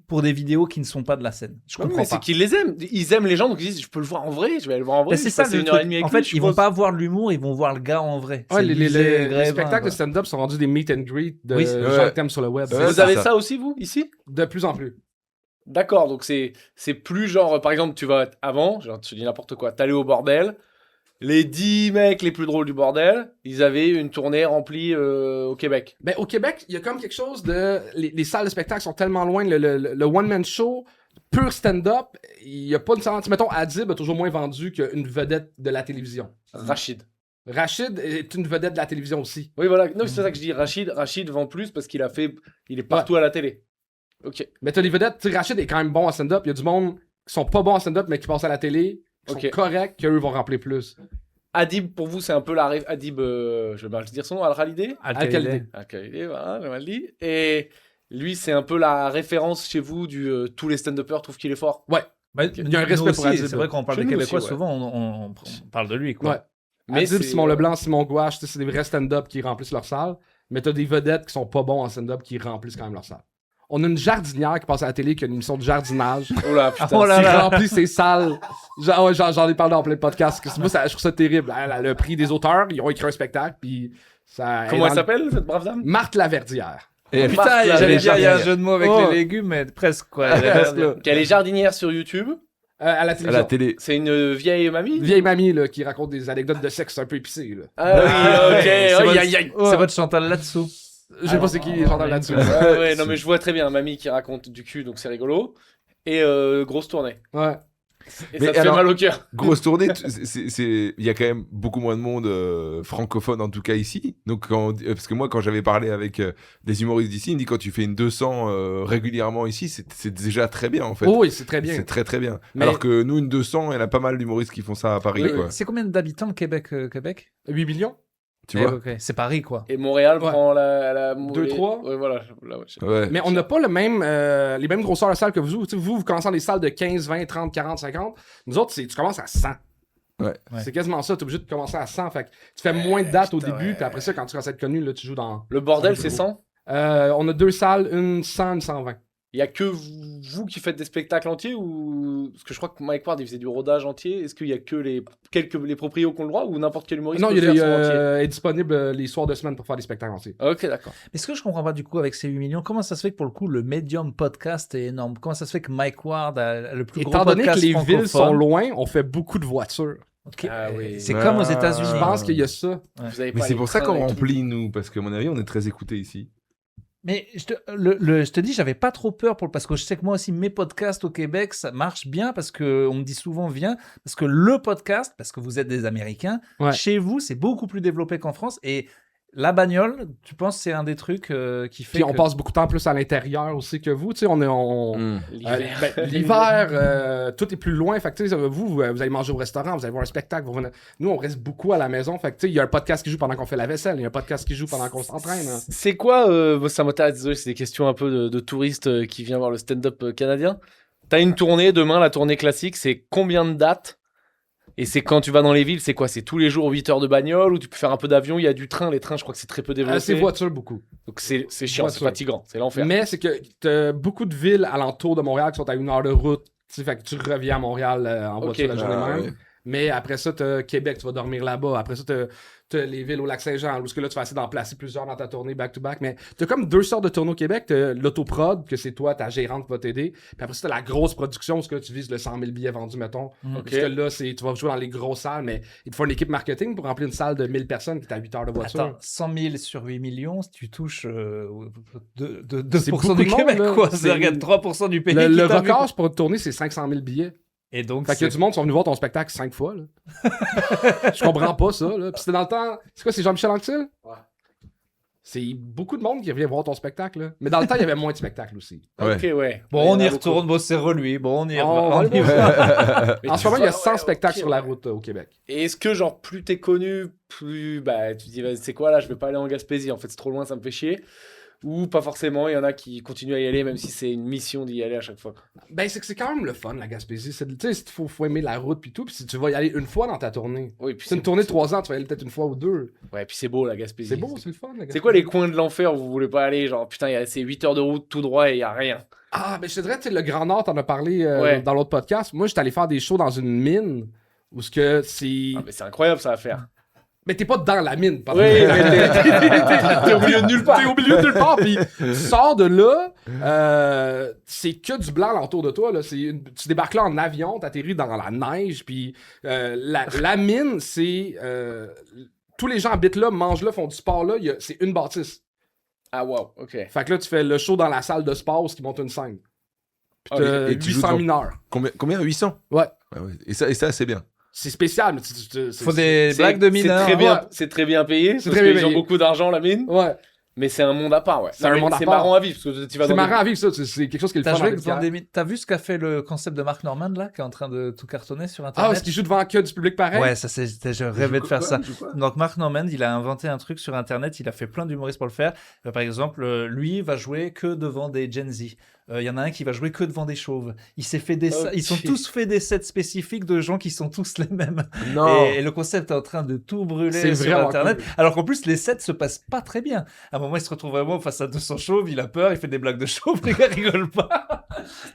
pour des vidéos qui ne sont pas de la scène. Je Ouais, comprends mais pas. c'est qu'ils les aiment. Ils aiment les gens, donc ils disent je peux le voir en vrai, je vais aller le voir en vrai. Mais je c'est vais ça passer le une heure et truc. demie avec En lui, fait, je ils vont suppose. pas voir l'humour, ils vont voir le gars en vrai. Ouais, C'est les Musée Grévin, spectacles quoi. de stand-up sont rendus des meet and greet de Oui, gens ouais. que t'aimes sur le web. Ouais, Vous c'est avez ça. ça aussi, vous, ici? De plus en plus. D'accord, donc c'est plus genre, par exemple, tu vas avant, genre, tu dis n'importe quoi, t'allais au bordel, les 10 mecs les plus drôles du bordel, ils avaient une tournée remplie au Québec. Ben, au Québec, il y a comme quelque chose de. Les salles de spectacle sont tellement loin. Le one-man show, pur stand-up, il y a pas de sens. Mettons, Adib a toujours moins vendu qu'une vedette de la télévision. Rachid. Rachid est une vedette de la télévision aussi. Oui, voilà, non, c'est ça que je dis, Rachid vend plus parce qu'il a fait, il est partout à la télé. Ok. Mais t'as les vedettes, tu sais, Rachid est quand même bon à stand-up. Il y a du monde qui sont pas bons à stand-up, mais qui passent à la télé, qui Ok. sont corrects, qu'eux vont remplir plus. Adib, pour vous, c'est un peu la Adib, je vais mal dire son nom, Al-Khalidé. Al-Khalidé. Al-Khalidé, voilà, j'ai mal dit. Et lui, c'est un peu la référence chez vous du tous les stand-uppers trouvent qu'il est fort. Bah, Il y a un nous respect aussi, pour Adib. C'est vrai qu'on parle Chez des nous Québécois, aussi, ouais. souvent on parle de lui. Quoi. Ouais. Mais Adib, c'est- Simon Leblanc, Simon Gouache, tu sais, c'est des vrais stand-up qui remplissent leur salle. Mais t'as des vedettes qui sont pas bons en stand-up qui remplissent quand même leur salle. On a une jardinière qui passe à la télé qui a une émission de jardinage. Oh là, putain. Oh là qui là. remplit ses salles. J'en ai parlé dans plein de podcasts. Moi, je trouve ça terrible. Elle a le prix des auteurs, ils ont écrit un spectacle, puis ça. Comment elle dans- s'appelle, cette brave dame? Marthe Laverdière. Et Putain, Marc, là, j'allais les dire, il y a un jardinières. jeu de mots avec Oh. les légumes, mais presque quoi. Presque, là. Elle est jardinière sur YouTube. À la à la télévision. télé C'est une vieille mamie. Une vieille mamie là, qui raconte des anecdotes de sexe un peu épicées. Là. Ah oui, ok. C'est Aïe, votre- aïe, aïe. C'est votre Chantal là-dessous. Je sais pas c'est qui, j'entends là-dessus. Ouais, ouais, non mais je vois très bien mamie qui raconte du cul, donc c'est rigolo. Et grosse tournée. Ouais. Et Mais ça te fait alors- mal au cœur. Grosse tournée, il y a quand même beaucoup moins de monde francophone en tout cas ici. Donc parce que moi quand j'avais parlé avec des humoristes d'ici, ils me disent quand tu fais une 200 régulièrement ici, c'est déjà très bien en fait. Oh oui, c'est très bien. C'est très très bien. Mais- Alors que nous une 200, il y en a pas mal d'humoristes qui font ça à Paris Oui, quoi. C'est combien d'habitants le Québec, Québec 8 millions? Tu Eh, vois. ok. C'est Paris, quoi. Et Montréal Ouais. prend la 2-3. Ouais, voilà. Là, ouais, Ouais. Mais on n'a pas le même, les mêmes grosseurs de salles que vous. Tu sais, vous commencez dans des salles de 15, 20, 30, 40, 50. Nous autres, tu commences à 100. Ouais. C'est quasiment ça. Tu es obligé de commencer à 100. Fait que tu fais moins de dates au putain, début. ouais. Puis après ça, quand tu commences à être connu, là, tu joues dans. Le bordel, Ça c'est me fait 100. On a 2 salles, une 100, une 120. Il y a que vous qui faites des spectacles entiers ou parce que je crois que Mike Ward il faisait du rodage entier. Est-ce qu'il y a que les proprios qui ont le droit ou n'importe quel humoriste Non, peut il le faire son entier est disponible les soirs de semaine pour faire des spectacles entiers. Ok, d'accord. Mais ce que je comprends pas du coup avec ces 8 millions, comment ça se fait que pour le coup, le Medium podcast est énorme? Comment ça se fait que Mike Ward a le plus gros Étant donné que podcast les villes sont francophone? loin, on fait beaucoup de voitures. Ok. Ah oui. C'est comme aux Ah. États-Unis. Je pense qu'il y a ça. Vous avez Mais pas c'est les pour ça trains qu'on et tout. remplit nous parce qu'à mon avis, on est très écoutés ici. Mais je te dis, j'avais pas trop peur parce que je sais que moi aussi, mes podcasts au Québec, ça marche bien parce que on me dit souvent viens, parce que le podcast, parce que vous êtes des Américains, Ouais. chez vous, c'est beaucoup plus développé qu'en France. Et la bagnole, tu penses c'est un des trucs qui fait Puis on que... passe beaucoup de temps plus à l'intérieur aussi que vous. Tu sais, L'hiver. l'hiver, tout est plus loin. Fait que, tu sais, vous allez manger au restaurant, vous allez voir un spectacle. Nous, on reste beaucoup à la maison. Fait que, tu sais, il y a un podcast qui joue pendant qu'on fait la vaisselle. Il y a un podcast qui joue pendant qu'on s'entraîne. Hein. C'est quoi, ça m'intéresse, désolé, c'est des questions un peu de touristes qui viennent voir le stand-up canadien. T'as une tournée, demain, la tournée classique, c'est combien de dates? Et c'est quand tu vas dans les villes, c'est quoi? C'est tous les jours 8 heures de bagnole ou tu peux faire un peu d'avion? Il y a du train, les trains, je crois que c'est très peu développé. C'est voiture beaucoup. Donc c'est chiant, c'est Voiture. fatigant, c'est l'enfer. Mais c'est que t'as beaucoup de villes alentour de Montréal qui sont à 1 heure de route. Tu sais, fait que tu reviens à Montréal en voiture la journée Ah, même. ouais. Mais après ça, t'as Québec, tu vas dormir là-bas. Après ça, t'as les villes au Lac-Saint-Jean, où est-ce que là, tu vas essayer d'en placer plusieurs dans ta tournée back-to-back. Mais t'as comme 2 sortes de tournées au Québec. T'as l'autoprod, que c'est toi, ta gérante qui va t'aider. Puis après ça, t'as la grosse production, où est-ce que tu vises le 100 000 billets vendus, mettons. Ok. Parce que là, tu vas jouer dans les grosses salles, mais il te faut une équipe marketing pour remplir une salle de 1000 personnes qui est à 8 heures de voiture. Attends, 100 000 sur 8 millions, si tu touches 2% C'est beaucoup du de monde, Québec, là. quoi. C'est- C'est-à-dire qu'il y a 3% du pays Le qui t'a vu. record pour une tournée, c'est 500 000 billets. Et donc, Fait qu'il y a du monde qui sont venus voir ton spectacle 5 fois. Là. Je comprends pas ça. Là. Puis c'était dans le temps. C'est quoi, c'est Jean-Michel Anctil? Ouais. C'est beaucoup de monde qui revient voir ton spectacle. Là. Mais dans le temps, il y avait moins de spectacles aussi. Ouais. Ok, ouais. Bon, Ouais, on il y en a beaucoup. retourne, bon, c'est reluit. Bon, on y Oh, retourne. on y va. Mais En tu ce moment, il y a vois, 100 ouais, spectacles ok, sur la ouais. route au Québec. Et est-ce que, genre, plus t'es connu, plus bah, tu dis, c'est quoi là, je vais pas aller en Gaspésie, en fait, c'est trop loin, ça me fait chier. Ou pas forcément, il y en a qui continuent à y aller, même si c'est une mission d'y aller à chaque fois. Ben, c'est que c'est quand même le fun, la Gaspésie. Tu sais, il faut aimer la route puis tout. Puis si tu vas y aller une fois dans ta tournée. Oui, puis C'est une tournée de 3 ans, tu vas y aller peut-être une fois ou 2. Ouais, puis c'est beau la Gaspésie. C'est beau, c'est le fun. la C'est Gaspésie. quoi les coins de l'enfer où vous voulez pas aller? Genre, putain, c'est 8 heures de route tout droit et il y a rien. Ah, ben je te dirais, tu sais, le Grand Nord, t'en as parlé Ouais. dans l'autre podcast. Moi, j'étais allé faire des shows dans une mine où ce que c'est. Ah, mais c'est incroyable ça à faire. Mais t'es pas dans la mine, par Oui, contre. mais t'es au milieu de nulle part. T'es au milieu de nulle part, puis tu sors de là, c'est que du blanc autour de toi. Là. Tu débarques là en avion, t'atterris dans la neige, puis la mine, c'est... tous les gens habitent là, mangent là, font du sport là, c'est une bâtisse. Ah, wow, ok. Fait que là, tu fais le show dans la salle de sport où ils montent une scène. Puis t'as et tu joues 800 devant- mineurs. Combien 800? Ouais. Ouais, ouais. Et ça c'est bien. C'est spécial, mais Faut des blagues de mineurs. C'est très bien, Ouais. c'est très bien payé. C'est Parce très bien qu'ils ont payé. beaucoup d'argent, la mine. Ouais. Mais c'est un monde à part, ouais. C'est un monde à C'est part. marrant à vivre. Parce que tu vas C'est dans marrant à vivre, ça. C'est quelque chose qui est le T'as fun. joué avec devant Pierre. des... T'as vu ce qu'a fait le concept de Mark Norman, là, qui est en train de tout cartonner sur Internet? Ah, est-ce qu'il joue devant que du public pareil? Ouais, ça je rêvais de faire ça. Donc Mark Norman, il a inventé un truc sur Internet, il a fait plein d'humoristes pour le faire. Par exemple, lui va jouer que devant des Gen Z. Il y en a un qui va jouer que devant des chauves. Il s'est fait des Ok. Ils sont tous fait des sets spécifiques de gens qui sont tous les mêmes. Non. Et le concept est en train de tout brûler C'est sur vraiment Internet. cool. Alors qu'en plus, les sets se passent pas très bien. À un moment, il se retrouve vraiment face à 200 chauves, il a peur, il fait des blagues de chauves, les gars rigolent pas.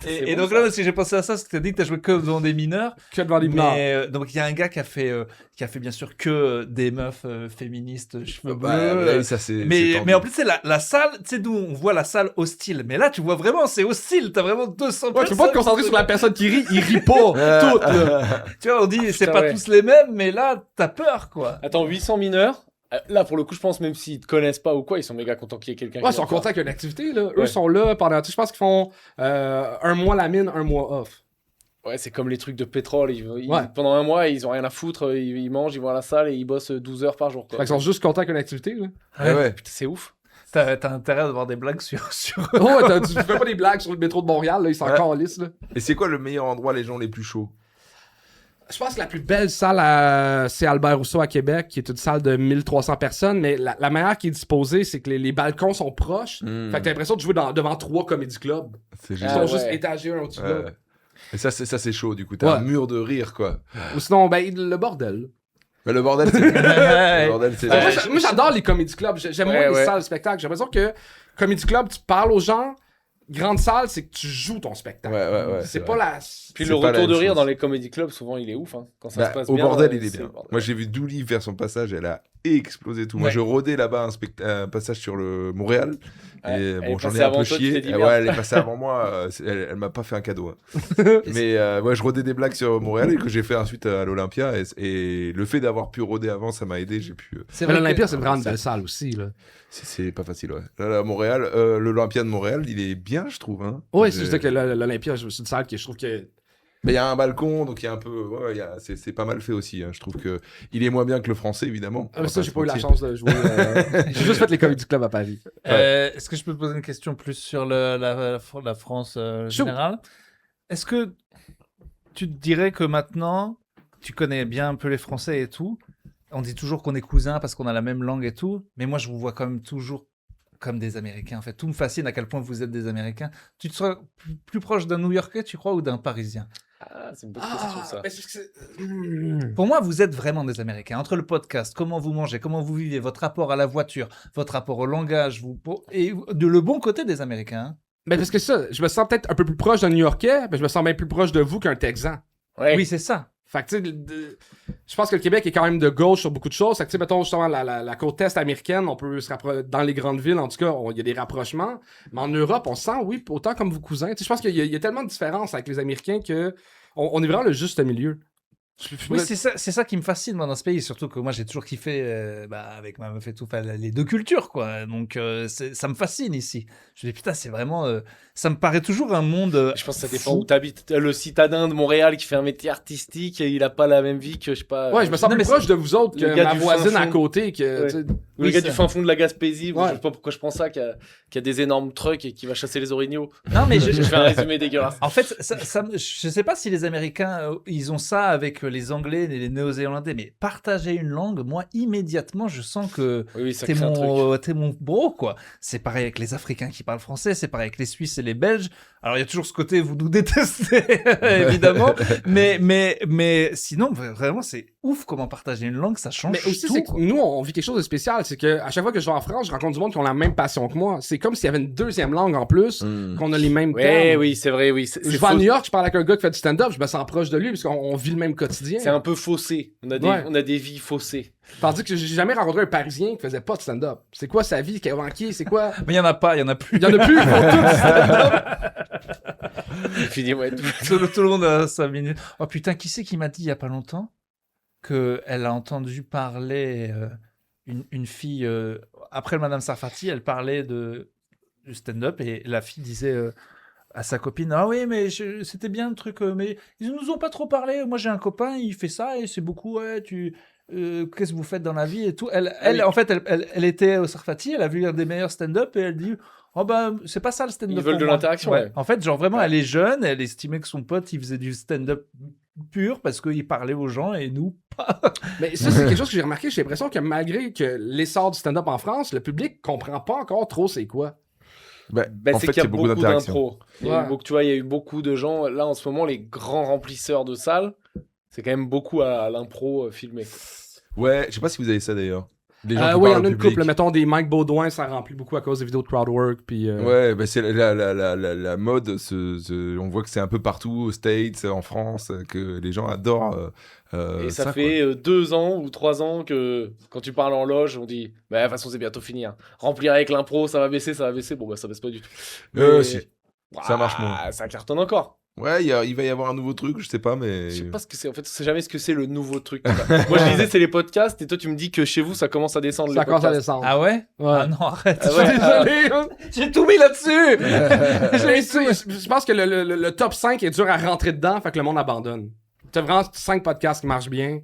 Et bon, donc ça. là, si j'ai pensé à ça, c'est que t'as dit que t'as joué que devant des mineurs. Que devant les mineurs. Mais donc il y a un gars qui a fait bien sûr que des meufs féministes, cheveux bleus. Ouais, ça c'est. mais tendu. mais en plus c'est la salle, tu sais d'où on voit la salle hostile. Mais là tu vois vraiment c'est hostile, t'as vraiment 200 Ouais, personnes. tu peux pas te concentrer sur la personne qui rit, il rit pas. Toutes, là. Tu vois on dit c'est Putain, pas ouais. tous les mêmes, mais là t'as peur quoi. Attends, 800 mineurs. Là, pour le coup, je pense, même s'ils te connaissent pas ou quoi, ils sont méga contents qu'il y ait quelqu'un Ouais, qui ils sont leur parle. contents qu'il y ait une activité. Là. Eux Ouais. sont là pendant. Tu sais, je pense qu'ils font un mois la mine, un mois off. Ouais, c'est comme les trucs de pétrole. Ouais. Pendant un mois, ils ont rien à foutre. Ils mangent, ils vont à la salle et ils bossent 12 heures par jour. Fait Quoi. qu'ils sont juste contents avec une activité, là. Ouais. Putain, c'est ouf. T'as intérêt à avoir des blagues sur... Oh, ouais, tu fais pas des blagues sur le métro de Montréal, là, ils sont Ouais. encore en lisse, là. Et c'est quoi le meilleur endroit, les gens les plus chauds? Je pense que la plus belle salle, c'est Albert Rousseau à Québec, qui est une salle de 1300 personnes, mais la manière qui est disposée, c'est que les balcons sont proches. Mm. Fait que t'as l'impression de jouer devant 3 comédie clubs. C'est Ils génial. sont ouais. juste étagés un au-dessus de l'autre. Ouais. Et ça, c'est chaud, du coup. T'as un Ouais. mur de rire, quoi. Ou sinon, ben, le bordel. Mais le bordel, c'est... le bordel, c'est... Moi, moi, j'adore les comédie clubs. J'aime moins les ouais. salles de spectacle. J'ai l'impression que comédie club, tu parles aux gens. Grande salle, c'est que tu joues ton spectacle. Ouais, c'est vrai. pas la. Puis C'est le pas la retour de même rire chose. dans les comedy clubs, souvent, il est ouf. Hein. Quand ça Bah, se passe au bien. bordel, il est c'est bien. le bordel. Moi, j'ai vu Douli faire son passage, elle a explosé tout. Moi, Ouais. je rodais là-bas un passage sur le Montréal. Ouais, Et elle bon, est j'en ai passée un avant peu toi, tu t'es chié. dit, Ouais, merde. elle est passée avant moi. Elle m'a pas fait un cadeau. Hein. Mais ouais, je rodais des blagues sur Montréal et que j'ai fait ensuite à l'Olympia. Et le fait d'avoir pu roder avant, ça m'a aidé. J'ai pu. C'est Mais vrai l'Olympia, que- c'est vraiment une belle salle aussi, là. C'est pas facile, ouais. Là, à Montréal, l'Olympia de Montréal, il est bien, je trouve. Hein. Ouais, c'est juste que l'Olympia, c'est une salle qui, je trouve que. Mais il y a un balcon, donc il y a un peu. Ouais, c'est pas mal fait aussi. Hein. Je trouve que il est moins bien que le français, évidemment. Ah, mais On ça, va j'ai pas pas eu se la mentir. chance de jouer. J'ai juste fait les comédie clubs à Paris. Est-ce que je peux te poser une question plus sur la France Chaud. générale? Est-ce que tu te dirais que maintenant, tu connais bien un peu les Français et tout, on dit toujours qu'on est cousins parce qu'on a la même langue et tout, mais moi je vous vois quand même toujours comme des Américains. En fait, tout me fascine à quel point vous êtes des Américains. Tu te seras plus proche d'un New-Yorkais, tu crois, ou d'un Parisien? Ah, c'est une bonne question, ça. mais c'est que c'est. Pour moi, vous êtes vraiment des Américains. Entre le podcast, comment vous mangez, comment vous vivez, votre rapport à la voiture, votre rapport au langage, et de le bon côté des Américains. Hein. Mais parce que ça, je me sens peut-être un peu plus proche d'un New-Yorkais, mais je me sens même plus proche de vous qu'un Texan. Ouais. Oui, c'est ça. Fait que, tu sais, je pense que le Québec est quand même de gauche sur beaucoup de choses. Fait que, tu sais, mettons, justement, la côte est américaine, on peut se rapprocher dans les grandes villes, en tout cas, il y a des rapprochements. Mais en Europe, on se sent, oui, autant comme vos cousins. Tu sais, je pense qu'il y a tellement de différences avec les Américains que on est vraiment le juste milieu. Oui, c'est ça qui me fascine moi, dans ce pays, surtout que moi j'ai toujours kiffé avec ma meuf et tout, les deux cultures quoi. Donc ça me fascine ici. Je me dis putain, c'est vraiment, ça me paraît toujours un monde. Je pense que ça dépend fou. où t'habites. Le citadin de Montréal qui fait un métier artistique, il a pas la même vie que, je sais pas. Ouais, je me sens Non, plus mais proche de vous autres le que gars ma du voisine fin à fond. côté. Que, Ouais. tu sais, Le Oui, gars ça. du fin fond de la Gaspésie, Ouais. je sais pas pourquoi je pense ça, qui a des énormes trucks et qui va chasser les orignaux. Non mais Je fais un résumé dégueulasse. en fait, je sais pas si les Américains ils ont ça avec les Anglais et les Néo-Zélandais, mais partager une langue, moi immédiatement je sens que Oui, ça t'es crée un truc. t'es mon bro quoi. C'est pareil avec les Africains qui parlent français, c'est pareil avec les Suisses et les Belges. Alors il y a toujours ce côté vous nous détestez évidemment, mais sinon vraiment c'est ouf comment partager une langue, ça change Mais aussi, tout. c'est que quoi. nous, on vit quelque chose de spécial. C'est que à chaque fois que je vais en France, je rencontre du monde qui ont la même passion que moi. C'est comme s'il y avait une deuxième langue en plus, qu'on a les mêmes Ouais, termes. oui, c'est vrai, oui. Je vais à New York, je parle avec un gars qui fait du stand-up, je me sens proche de lui parce qu'on vit le même quotidien. C'est un peu faussé. On a des vies faussées. Tandis que j'ai jamais rencontré un Parisien qui faisait pas de stand-up. C'est quoi sa vie, qui est manqué, c'est quoi? Mais il y en a pas, il y en a plus. Il y en a plus, ils font tous du stand-up. Fini, ouais. Tout le monde a 5 minutes. Oh putain, qui c'est qui m'a dit il y a pas longtemps qu'elle a entendu parler une fille après le Madame Sarfati, elle parlait du stand-up et la fille disait à sa copine, ah oui mais c'était bien le truc, mais ils nous ont pas trop parlé. Moi j'ai un copain, il fait ça et c'est beaucoup. Ouais, qu'est-ce que vous faites dans la vie et tout. oui. En fait, elle était au Sarfati, elle a vu un des meilleurs stand-up et elle dit. Oh ben, c'est pas ça le stand-up. Ils veulent pour de moi. l'interaction, ouais. En fait, genre vraiment, Ouais. elle est jeune, elle estimait que son pote, il faisait du stand-up pur parce qu'il parlait aux gens et nous, pas. Mais ça, c'est quelque chose que j'ai remarqué. J'ai l'impression que malgré que l'essor du stand-up en France, le public comprend pas encore trop c'est quoi. Ben, Ben, en c'est fait, qu'il y c'est a beaucoup beaucoup d'interactions. d'impro. Il y a eu Ouais. beaucoup, tu vois, il y a eu beaucoup de gens. Là, en ce moment, les grands remplisseurs de salles, c'est quand même beaucoup à l'impro filmé. Ouais, je sais pas si vous avez ça d'ailleurs. Les gens qui Oui, il y parlent en a au une public. couple. Mettons des Mike Baudouin, ça remplit beaucoup à cause des vidéos de crowdwork. Puis, Ouais, bah c'est la mode, on voit que c'est un peu partout, aux States, en France, que les gens adorent Et ça quoi. fait 2 ans ou 3 ans que quand tu parles en loge, on dit bah, de toute façon, c'est bientôt fini. Hein. Remplir avec l'impro, ça va baisser, ça va baisser. Bon, bah, ça baisse pas du tout. Si. Ça marche moins. Ça cartonne encore. Ouais, il va y avoir un nouveau truc, je sais pas, mais. Je sais pas ce que c'est. En fait, je sais jamais ce que c'est le nouveau truc. Moi, je disais c'est les podcasts, et toi, tu me dis que chez vous, ça commence à descendre. Ça les commence à podcasts. descendre. Ah ouais? Ouais. Ah non, arrête. Ah ouais. Désolé. J'ai tout mis là-dessus. Je pense que le top 5 est dur à rentrer dedans, fait que le monde abandonne. T'as vraiment 5 podcasts qui marchent bien.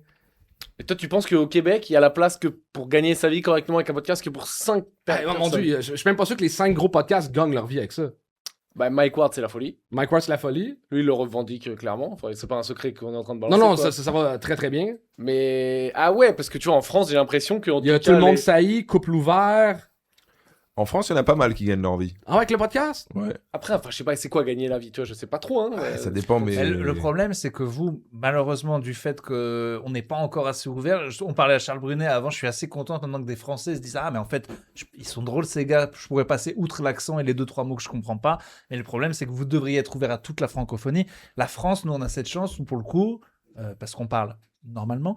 Et toi, tu penses qu'au Québec, il y a la place que pour gagner sa vie correctement avec un podcast que pour 5 Oh mon personnes. dieu, je suis même pas sûr que les 5 gros podcasts gagnent leur vie avec ça. Bah, Mike Ward, c'est la folie. Mike Ward, c'est la folie. Lui, il le revendique clairement. Enfin, c'est pas un secret qu'on est en train de Non, balancer. non, quoi. ça va très très bien. Mais. Ah ouais, parce que tu vois, en France, j'ai l'impression que. Il y a tout le monde saillit, couple ouvert. En France, il y en a pas mal qui gagnent leur vie. Ah ouais, avec le podcast? Ouais. Après, enfin, je sais pas, c'est quoi gagner la vie, tu vois, je sais pas trop. Hein, Ça dépend, mais. Mais le problème, c'est que vous, malheureusement, du fait qu'on n'est pas encore assez ouvert, on parlait à Charles Brunet avant, je suis assez content maintenant que des Français se disent ah, mais en fait, ils sont drôles ces gars, je pourrais passer outre l'accent et les 2-3 mots que je comprends pas. Mais le problème, c'est que vous devriez être ouvert à toute la francophonie. La France, nous, on a cette chance où, pour le coup, parce qu'on parle normalement,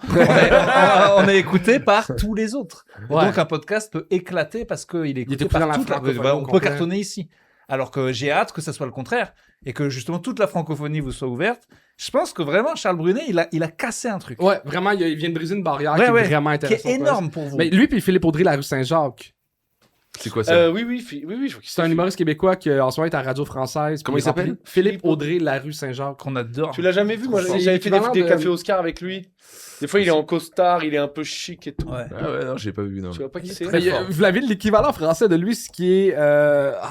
on est écouté par tous les autres. Et Ouais. donc, un podcast peut éclater parce qu'il est écouté écouté dans par la toute la francophonie au On peut complet. cartonner ici. Alors que j'ai hâte que ça soit le contraire et que justement toute la francophonie vous soit ouverte. Je pense que vraiment Charles Brunet, il a cassé un truc Ouais, vraiment, il vient de briser une barrière Ouais, qui ouais, est vraiment qui intéressante. est énorme pour vous. Mais lui puis Philippe Audrey, la rue Saint-Jacques. C'est quoi ça oui, je vois qui C'est un humoriste québécois qui en ce moment est à Radio Française. Comment puis il s'appelle? remplit- Philippe Audrey, la rue Saint-Jacques. Qu'on adore. Tu l'as jamais vu? Moi, C'est j'avais fait l'équivalent des de- cafés Oscar avec lui. Des fois, il est en costard, il est un peu chic et tout. Ouais. Ah ouais, non, j'ai pas vu, non. Tu vois pas qui c'est? très Mais, fort. vous l'avez l'équivalent français de lui, ce qui est.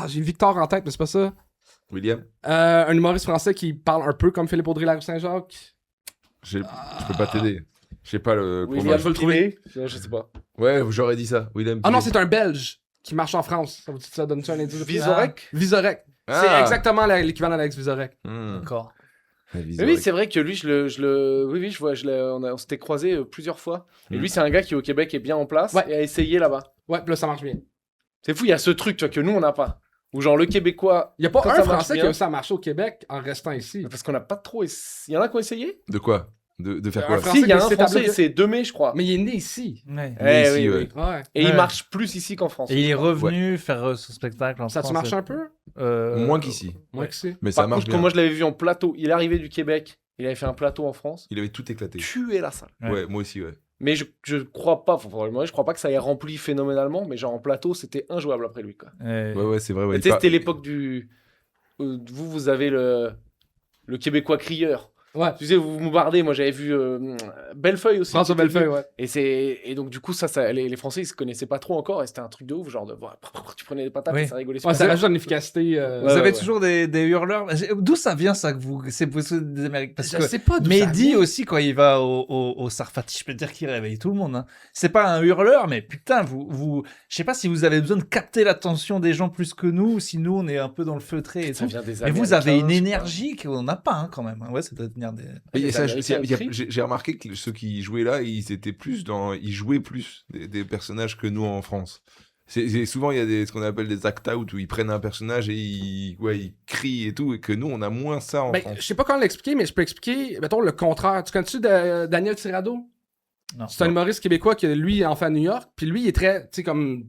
J'ai Victor en tête, mais c'est pas ça. William Un humoriste français qui parle un peu comme Philippe Audrey, la rue Saint-Jacques. Je peux pas t'aider. Je sais pas le. Oui, comment- je vais le trouver. Je sais pas. Ouais, j'aurais dit ça. William. Ah non, c'est un Belge qui marche en France. Ça donne-tu un indice? Visorek? Visorek. Ah. C'est exactement l'équivalent d'Alex Visorek. Encore. Mais oui, c'est vrai que lui, oui, je vois, on s'était croisés plusieurs fois. Et Mm. lui, c'est un gars qui au Québec est bien en place Ouais. et a essayé là-bas. Ouais, puis là, ça marche bien. C'est fou, il y a ce truc, tu vois, que nous, on n'a pas. Ou genre, le Québécois. Il n'y a pas Quand un ça marche Français qui a bien- réussi à marcher au Québec en restant ici. Parce qu'on n'a pas trop. Il y en a qui ont essayé? De quoi de faire Un quoi Français Si, il y a qui un s'est Français, établi- c'est Demey, je crois. Mais il est né ici. Ouais. Mais Eh ici, oui, ouais. oui. Ouais. Et il Ouais. marche plus ici qu'en France. Et il est revenu faire son spectacle en Ça France. tu marche un peu? Moins qu'ici. Moi ouais. qu'ici. Mais ça Par marche contre, bien. quand moi je l'avais vu en plateau, il est arrivé du Québec, il avait fait un plateau en France, Il avait tout éclaté. tué la salle. Ouais. Ouais, moi aussi, ouais. Mais je crois pas, enfin, je crois pas que ça ait rempli phénoménalement, mais genre en plateau, c'était injouable après lui, quoi. Ouais, c'est vrai. Ouais. Mais tu sais, c'était l'époque du. Vous avez le Québécois crieur. Ouais. Tu sais, vous vous bardez, moi j'avais vu Bellefeuille aussi. François qui était Bellefeuille, venu. ouais. Et donc, du coup, les Français, ils se connaissaient pas trop encore, et c'était un truc de ouf, genre de. Tu prenais des patates Oui. et ça rigolait Ouais, super ça bien. rajoute une efficacité. Vous Ouais, avez ouais. toujours des hurleurs. D'où ça vient ça que vous. C'est des Américains. Parce Je que sais pas d'où ça Mehdi vient. aussi, quand il va au Sarfati, je peux te dire qu'il réveille tout le monde. Hein. C'est pas un hurleur, mais putain, je sais pas si vous avez besoin de capter l'attention des gens plus que nous, ou si nous on est un peu dans le feutré et Ça tout. vient des Mais vous avez une Américains, je sais pas. énergie qu'on n'a pas hein, quand même. Ouais, ça doit tenir des. Et Les ça, Américains, ils crient. j'ai remarqué que ceux qui jouaient là, ils étaient plus ils jouaient plus des personnages que nous en France. Souvent il y a ce qu'on appelle des act out où ils prennent un personnage et ils crient et tout, et que nous on a moins ça en Ben, France. je sais pas comment l'expliquer, mais je peux expliquer, mettons, le contraire. Tu connais-tu Daniel Tirado? Non. C'est un humoriste québécois qui, lui, est enfant à New York. Puis lui, il est très, tu sais, comme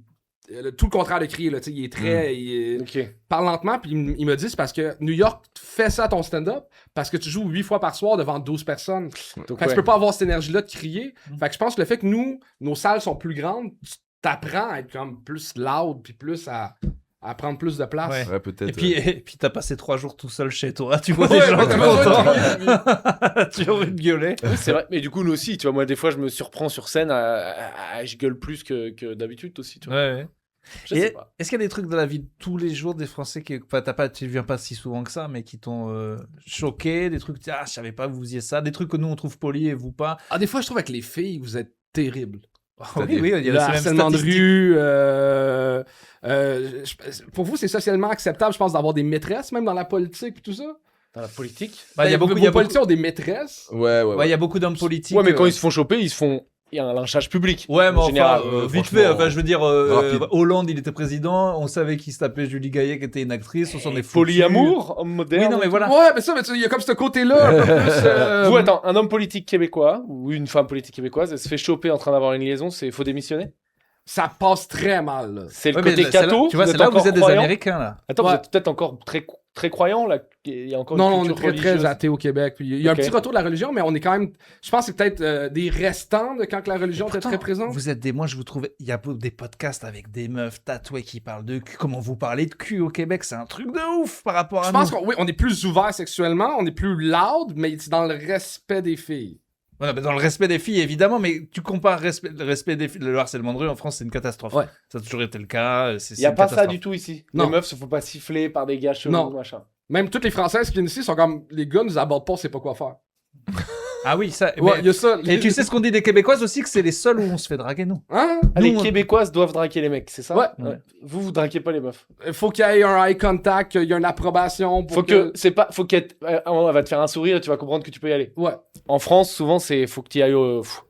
tout le contraire de crier, là. Tu sais, il est très. Il Ok. parle lentement, puis il me dit c'est parce que New York fait ça à ton stand-up, parce que tu joues 8 fois par soir devant 12 personnes. Donc, Fait que ouais. tu peux pas avoir cette énergie-là de crier. Mm. Fait que je pense que le fait que nos salles sont plus grandes, tu t'apprends à être comme plus loud, puis plus à prendre plus de place. Ouais. Ouais, peut-être. Et puis t'as passé 3 jours tout seul chez toi, tu vois Ouais, des gens mais tout t'as besoin de contents. Tu as envie de gueuler. Oui, c'est vrai. Mais du coup, nous aussi, tu vois, moi, des fois, je me surprends sur scène je gueule plus que d'habitude aussi, tu vois. Ouais. Je Et sais pas. est-ce qu'il y a des trucs dans la vie de tous les jours des Français qui, enfin, tu viens pas si souvent que ça, mais qui t'ont choqué, des trucs, je savais pas que vous faisiez ça, des trucs que nous on trouve polis et vous pas. Ah, des fois, je trouve avec les filles, vous êtes terribles. Oui, il y a Le ces mêmes harcèlement de statistiques. rue. Pour vous, c'est socialement acceptable, je pense, d'avoir des maîtresses, même dans la politique et tout ça. Dans la politique. Bah, il y a beaucoup, Vos il y a beaucoup, politiciens ont des maîtresses. Ouais. ouais, il y a beaucoup d'hommes politiques. Ouais, mais quand ils se font choper, il y a un lynchage public. Ouais, mais en général. vite fait, franchement, enfin, je veux dire, rapide. Hollande, il était président, on savait qu'il se tapait Julie Gaillet qui était une actrice, on s'en est foutu. Polyamour, homme moderne. Oui, non, mais voilà. Ouais, mais ça, il y a comme ce côté-là, un peu plus. Vous, attends, un homme politique québécois ou une femme politique québécoise, elle se fait choper en train d'avoir une liaison, faut démissionner. Ça passe très mal. Là. C'est le Ouais, mais côté c'est là- catho. tu vois, c'est êtes là où vous encore êtes des croyant. Américains, là. Attends, Ouais. vous êtes peut-être encore très très croyants là? Il y a encore Non, une on est culture très, religieuse. très athée au Québec. Puis il y a Ok. un petit retour de la religion, mais on est quand même. Je pense que c'est peut-être des restants de quand que la religion était Pourtant, très présente. Vous êtes moi je vous trouve, il y a des podcasts avec des meufs tatouées qui parlent de cul. Comment vous parlez de cul au Québec, c'est un truc de ouf par rapport à Je pense nous. qu'on est plus ouvert sexuellement, on est plus loud, mais c'est dans le respect des filles. Voilà, dans le respect des filles évidemment, mais tu compares le respect des filles, le harcèlement de rue en France, c'est une catastrophe. Ouais. Ça a toujours été le cas. Il n'y a pas ça du tout ici. Non. Les meufs se font pas siffler par des gars chelous, Non. machin. Même toutes les Françaises qui viennent ici sont comme les gars nous abordent pas, on sait pas quoi faire. Ah oui, ça. Ouais, mais- il y a ça. Et tu sais ce qu'on dit des Québécoises aussi, que c'est les seuls où on se fait draguer, nous. Hein? Ah, les Nous, on- Québécoises doivent draguer les mecs, c'est ça? Ouais. Vous draguez pas les meufs. Faut qu'il y ait un eye contact, qu'il y ait une approbation pour Faut que c'est pas, faut qu'elle elle va te faire un sourire et tu vas comprendre que tu peux y aller. Ouais. En France, souvent c'est faut que tu y ailles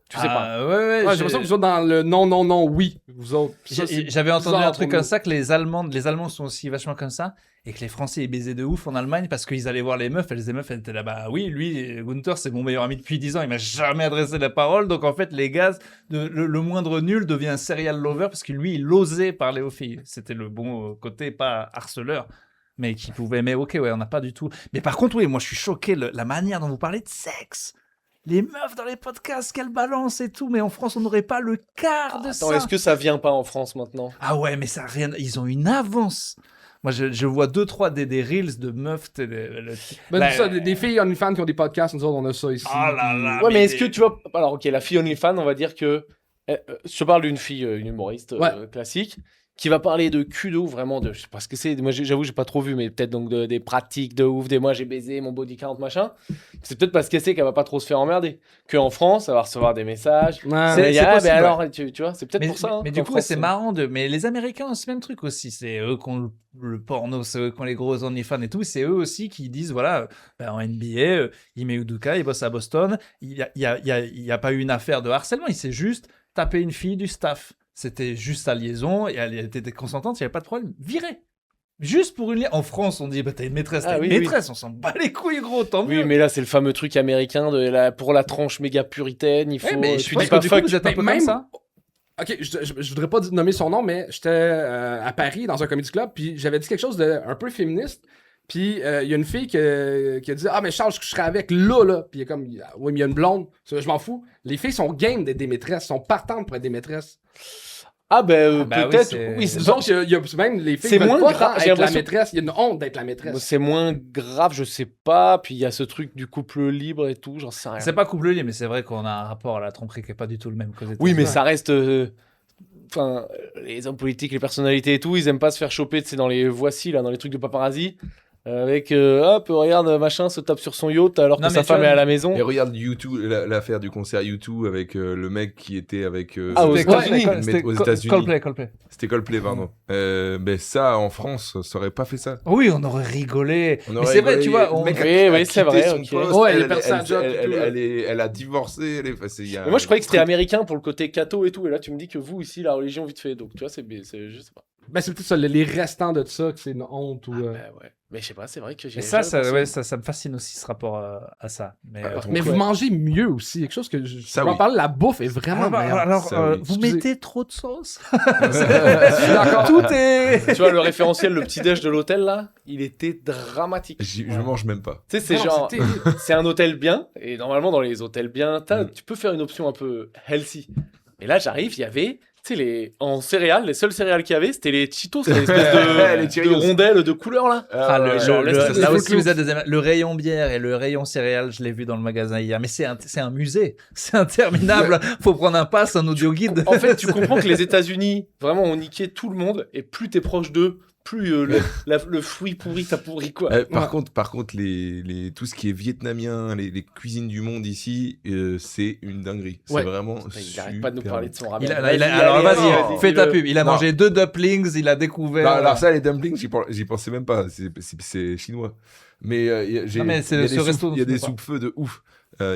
tu sais pas. Ouais, Ouais, j'ai l'impression que vous êtes dans le non, non, non, oui, vous autres. Ça, c'est J'avais entendu bizarre un truc pour comme nous. ça, que les Allemands sont aussi vachement comme ça, et que les Français ils baisaient de ouf en Allemagne parce qu'ils allaient voir les meufs, et les meufs elles étaient là, bah oui, lui, Gunther, c'est mon meilleur ami depuis 10 ans, il m'a jamais adressé la parole, donc en fait, les gars, le moindre nul devient un serial lover parce que lui, il osait parler aux filles. C'était le bon côté, pas harceleur. Mais qui pouvait, mais ok, ouais, on n'a pas du tout. Mais par contre, oui, moi je suis choqué, la manière dont vous parlez de sexe. Les meufs dans les podcasts, qu'elles balancent et tout, mais en France, on n'aurait pas le quart de Attends, ça. est-ce que ça vient pas en France maintenant? Ah ouais, mais ça a rien. Ils ont une avance. Moi, je vois 2-3 des reels de meufs. Ben, La- ça, des filles OnlyFans qui ont des podcasts, nous autres, on a ça ici. Oh là là. Ouais, mais est-ce que tu vois. Alors, ok, la fille OnlyFans, on va dire que. Je te parle d'une fille, une humoriste Ouais. classique, qui va parler de cul de ouf, vraiment de. Je sais pas ce que c'est. Moi, j'avoue, j'ai pas trop vu, mais peut-être donc des pratiques de ouf, des moi j'ai baisé, mon body count, machin. C'est peut-être parce qu'elle sait qu'elle va pas trop se faire emmerder. Qu'en France, elle va recevoir des messages. Ouais. C'est- Ah, possible, ben ouais. alors, tu vois, c'est peut-être Mais, pour ça. hein, mais qu'en du coup, France, c'est marrant. Mais les Américains ont ce même truc aussi. C'est eux qui ont le porno, c'est eux qui ont les gros OnlyFans et tout. C'est eux aussi qui disent voilà, en NBA, Ime Udoka, il bosse à Boston. Il y a pas eu une affaire de harcèlement. Il s'est juste tapé une fille du staff. C'était juste sa liaison et elle était consentante, il n'y avait pas de problème. Viré. Juste pour une En France, on dit bah, t'as une maîtresse, Ah t'as une oui, maîtresse, on s'en bat les couilles, gros, tant mieux. Oui, mais là, c'est le fameux truc américain pour la tranche méga puritaine. Il faut. mais je tu pense dis que pas du coup, fuck. vous êtes un Mais peu même- comme ça. Ok, je voudrais pas nommer son nom, mais j'étais à Paris dans un comedy club, puis j'avais dit quelque chose de un peu féministe. Puis il y a une fille qui a dit ah mais Charles je coucherais avec là. Puis il est comme oui mais il y a une blonde. Je m'en fous. Les filles sont game d'être des maîtresses, sont partantes pour être des maîtresses. Ah, ben Ah, bah oui, peut-être. c'est- Oui, c'est- Donc il y a même les filles C'est qui veulent moins pas grave, tant j'ai être la l'impression- maîtresse. Il y a une honte d'être la maîtresse. c'est moins grave, je sais pas. Puis il y a ce truc du couple libre et tout, j'en sais rien. C'est pas couple lié, mais c'est vrai qu'on a un rapport à la tromperie qui est pas du tout le même qu'aux États-Unis. Oui, mais Ouais. ça reste. Enfin, les hommes politiques, les personnalités et tout, ils aiment pas se faire choper, tu sais, dans les voici, là, dans les trucs de paparazzi. Avec hop, regarde, machin, se tape sur son yacht alors Non, que mais sa tu femme vois, est à la maison. Et regarde U2, l'affaire du concert U2 avec le mec qui était avec. Ah, aux C'était États-Unis. Coldplay, c'était aux États-Unis. Coldplay. C'était Coldplay, pardon. Mais ça, en France, ça aurait pas fait ça. Oui, on aurait rigolé. On mais aurait c'est vrai, rigolé, tu vois. le on- mec a- Oui, a oui, c'est quitté vrai, son ok. poste, Ouais, il a elle- perdu sa elle- job et elle- tout, elle a divorcé. Mais moi, je croyais que c'était américain pour le côté catho et tout. Et là, tu me dis que vous, ici, la religion, vite fait. Donc, tu vois, je sais pas. Ben c'est peut-être ça, les restants de ça que c'est une honte ou. Ben ouais. Mais je sais pas, c'est vrai que j'ai. Mais ça, jamais ouais, pensé. ça me fascine aussi ce rapport à ça. Mais, Mais vous mangez mieux aussi, quelque chose que Ça, je vais en oui. parler, la bouffe est vraiment meilleure. Ça, oui. vous Excusez. mettez trop de sauce. d'accord. Tout est. Tu vois, le référentiel, le petit-déj de l'hôtel, là, il était dramatique. Je mange même pas. Tu sais, c'est Non, genre. c'est terrible. C'est un hôtel bien, et normalement dans les hôtels bien, Mm. tu peux faire une option un peu healthy. Mais là, j'arrive, il y avait, tu sais, en céréales, les seuls céréales qu'il y avait, c'était les Cheetos, l'espèce Les de Cheerios. rondelles de couleur là. Ah, genre, laisse- là les aussi, Fruit vous êtes le rayon bière et le rayon céréales, je l'ai vu dans le magasin hier. Mais c'est un musée. C'est interminable. Faut prendre un pass, un audio guide. En fait, tu comprends que les États-Unis, vraiment, ont niqué tout le monde, et plus t'es proche d'eux, plus le fruit pourri, t'as pourri quoi. Par contre, tout ce qui est vietnamien, les cuisines du monde ici, c'est une dinguerie. Ouais. C'est vraiment. Il arrête pas de nous parler de son ramen. Alors vas-y, fais ta dis-le. pub. Il a Non. mangé 2 dumplings, il a découvert. Non, alors ça, les dumplings, j'y pensais même pas. C'est chinois. Mais Non, mais c'est ce resto dont il y a tu des me parles. soupes-feux de ouf.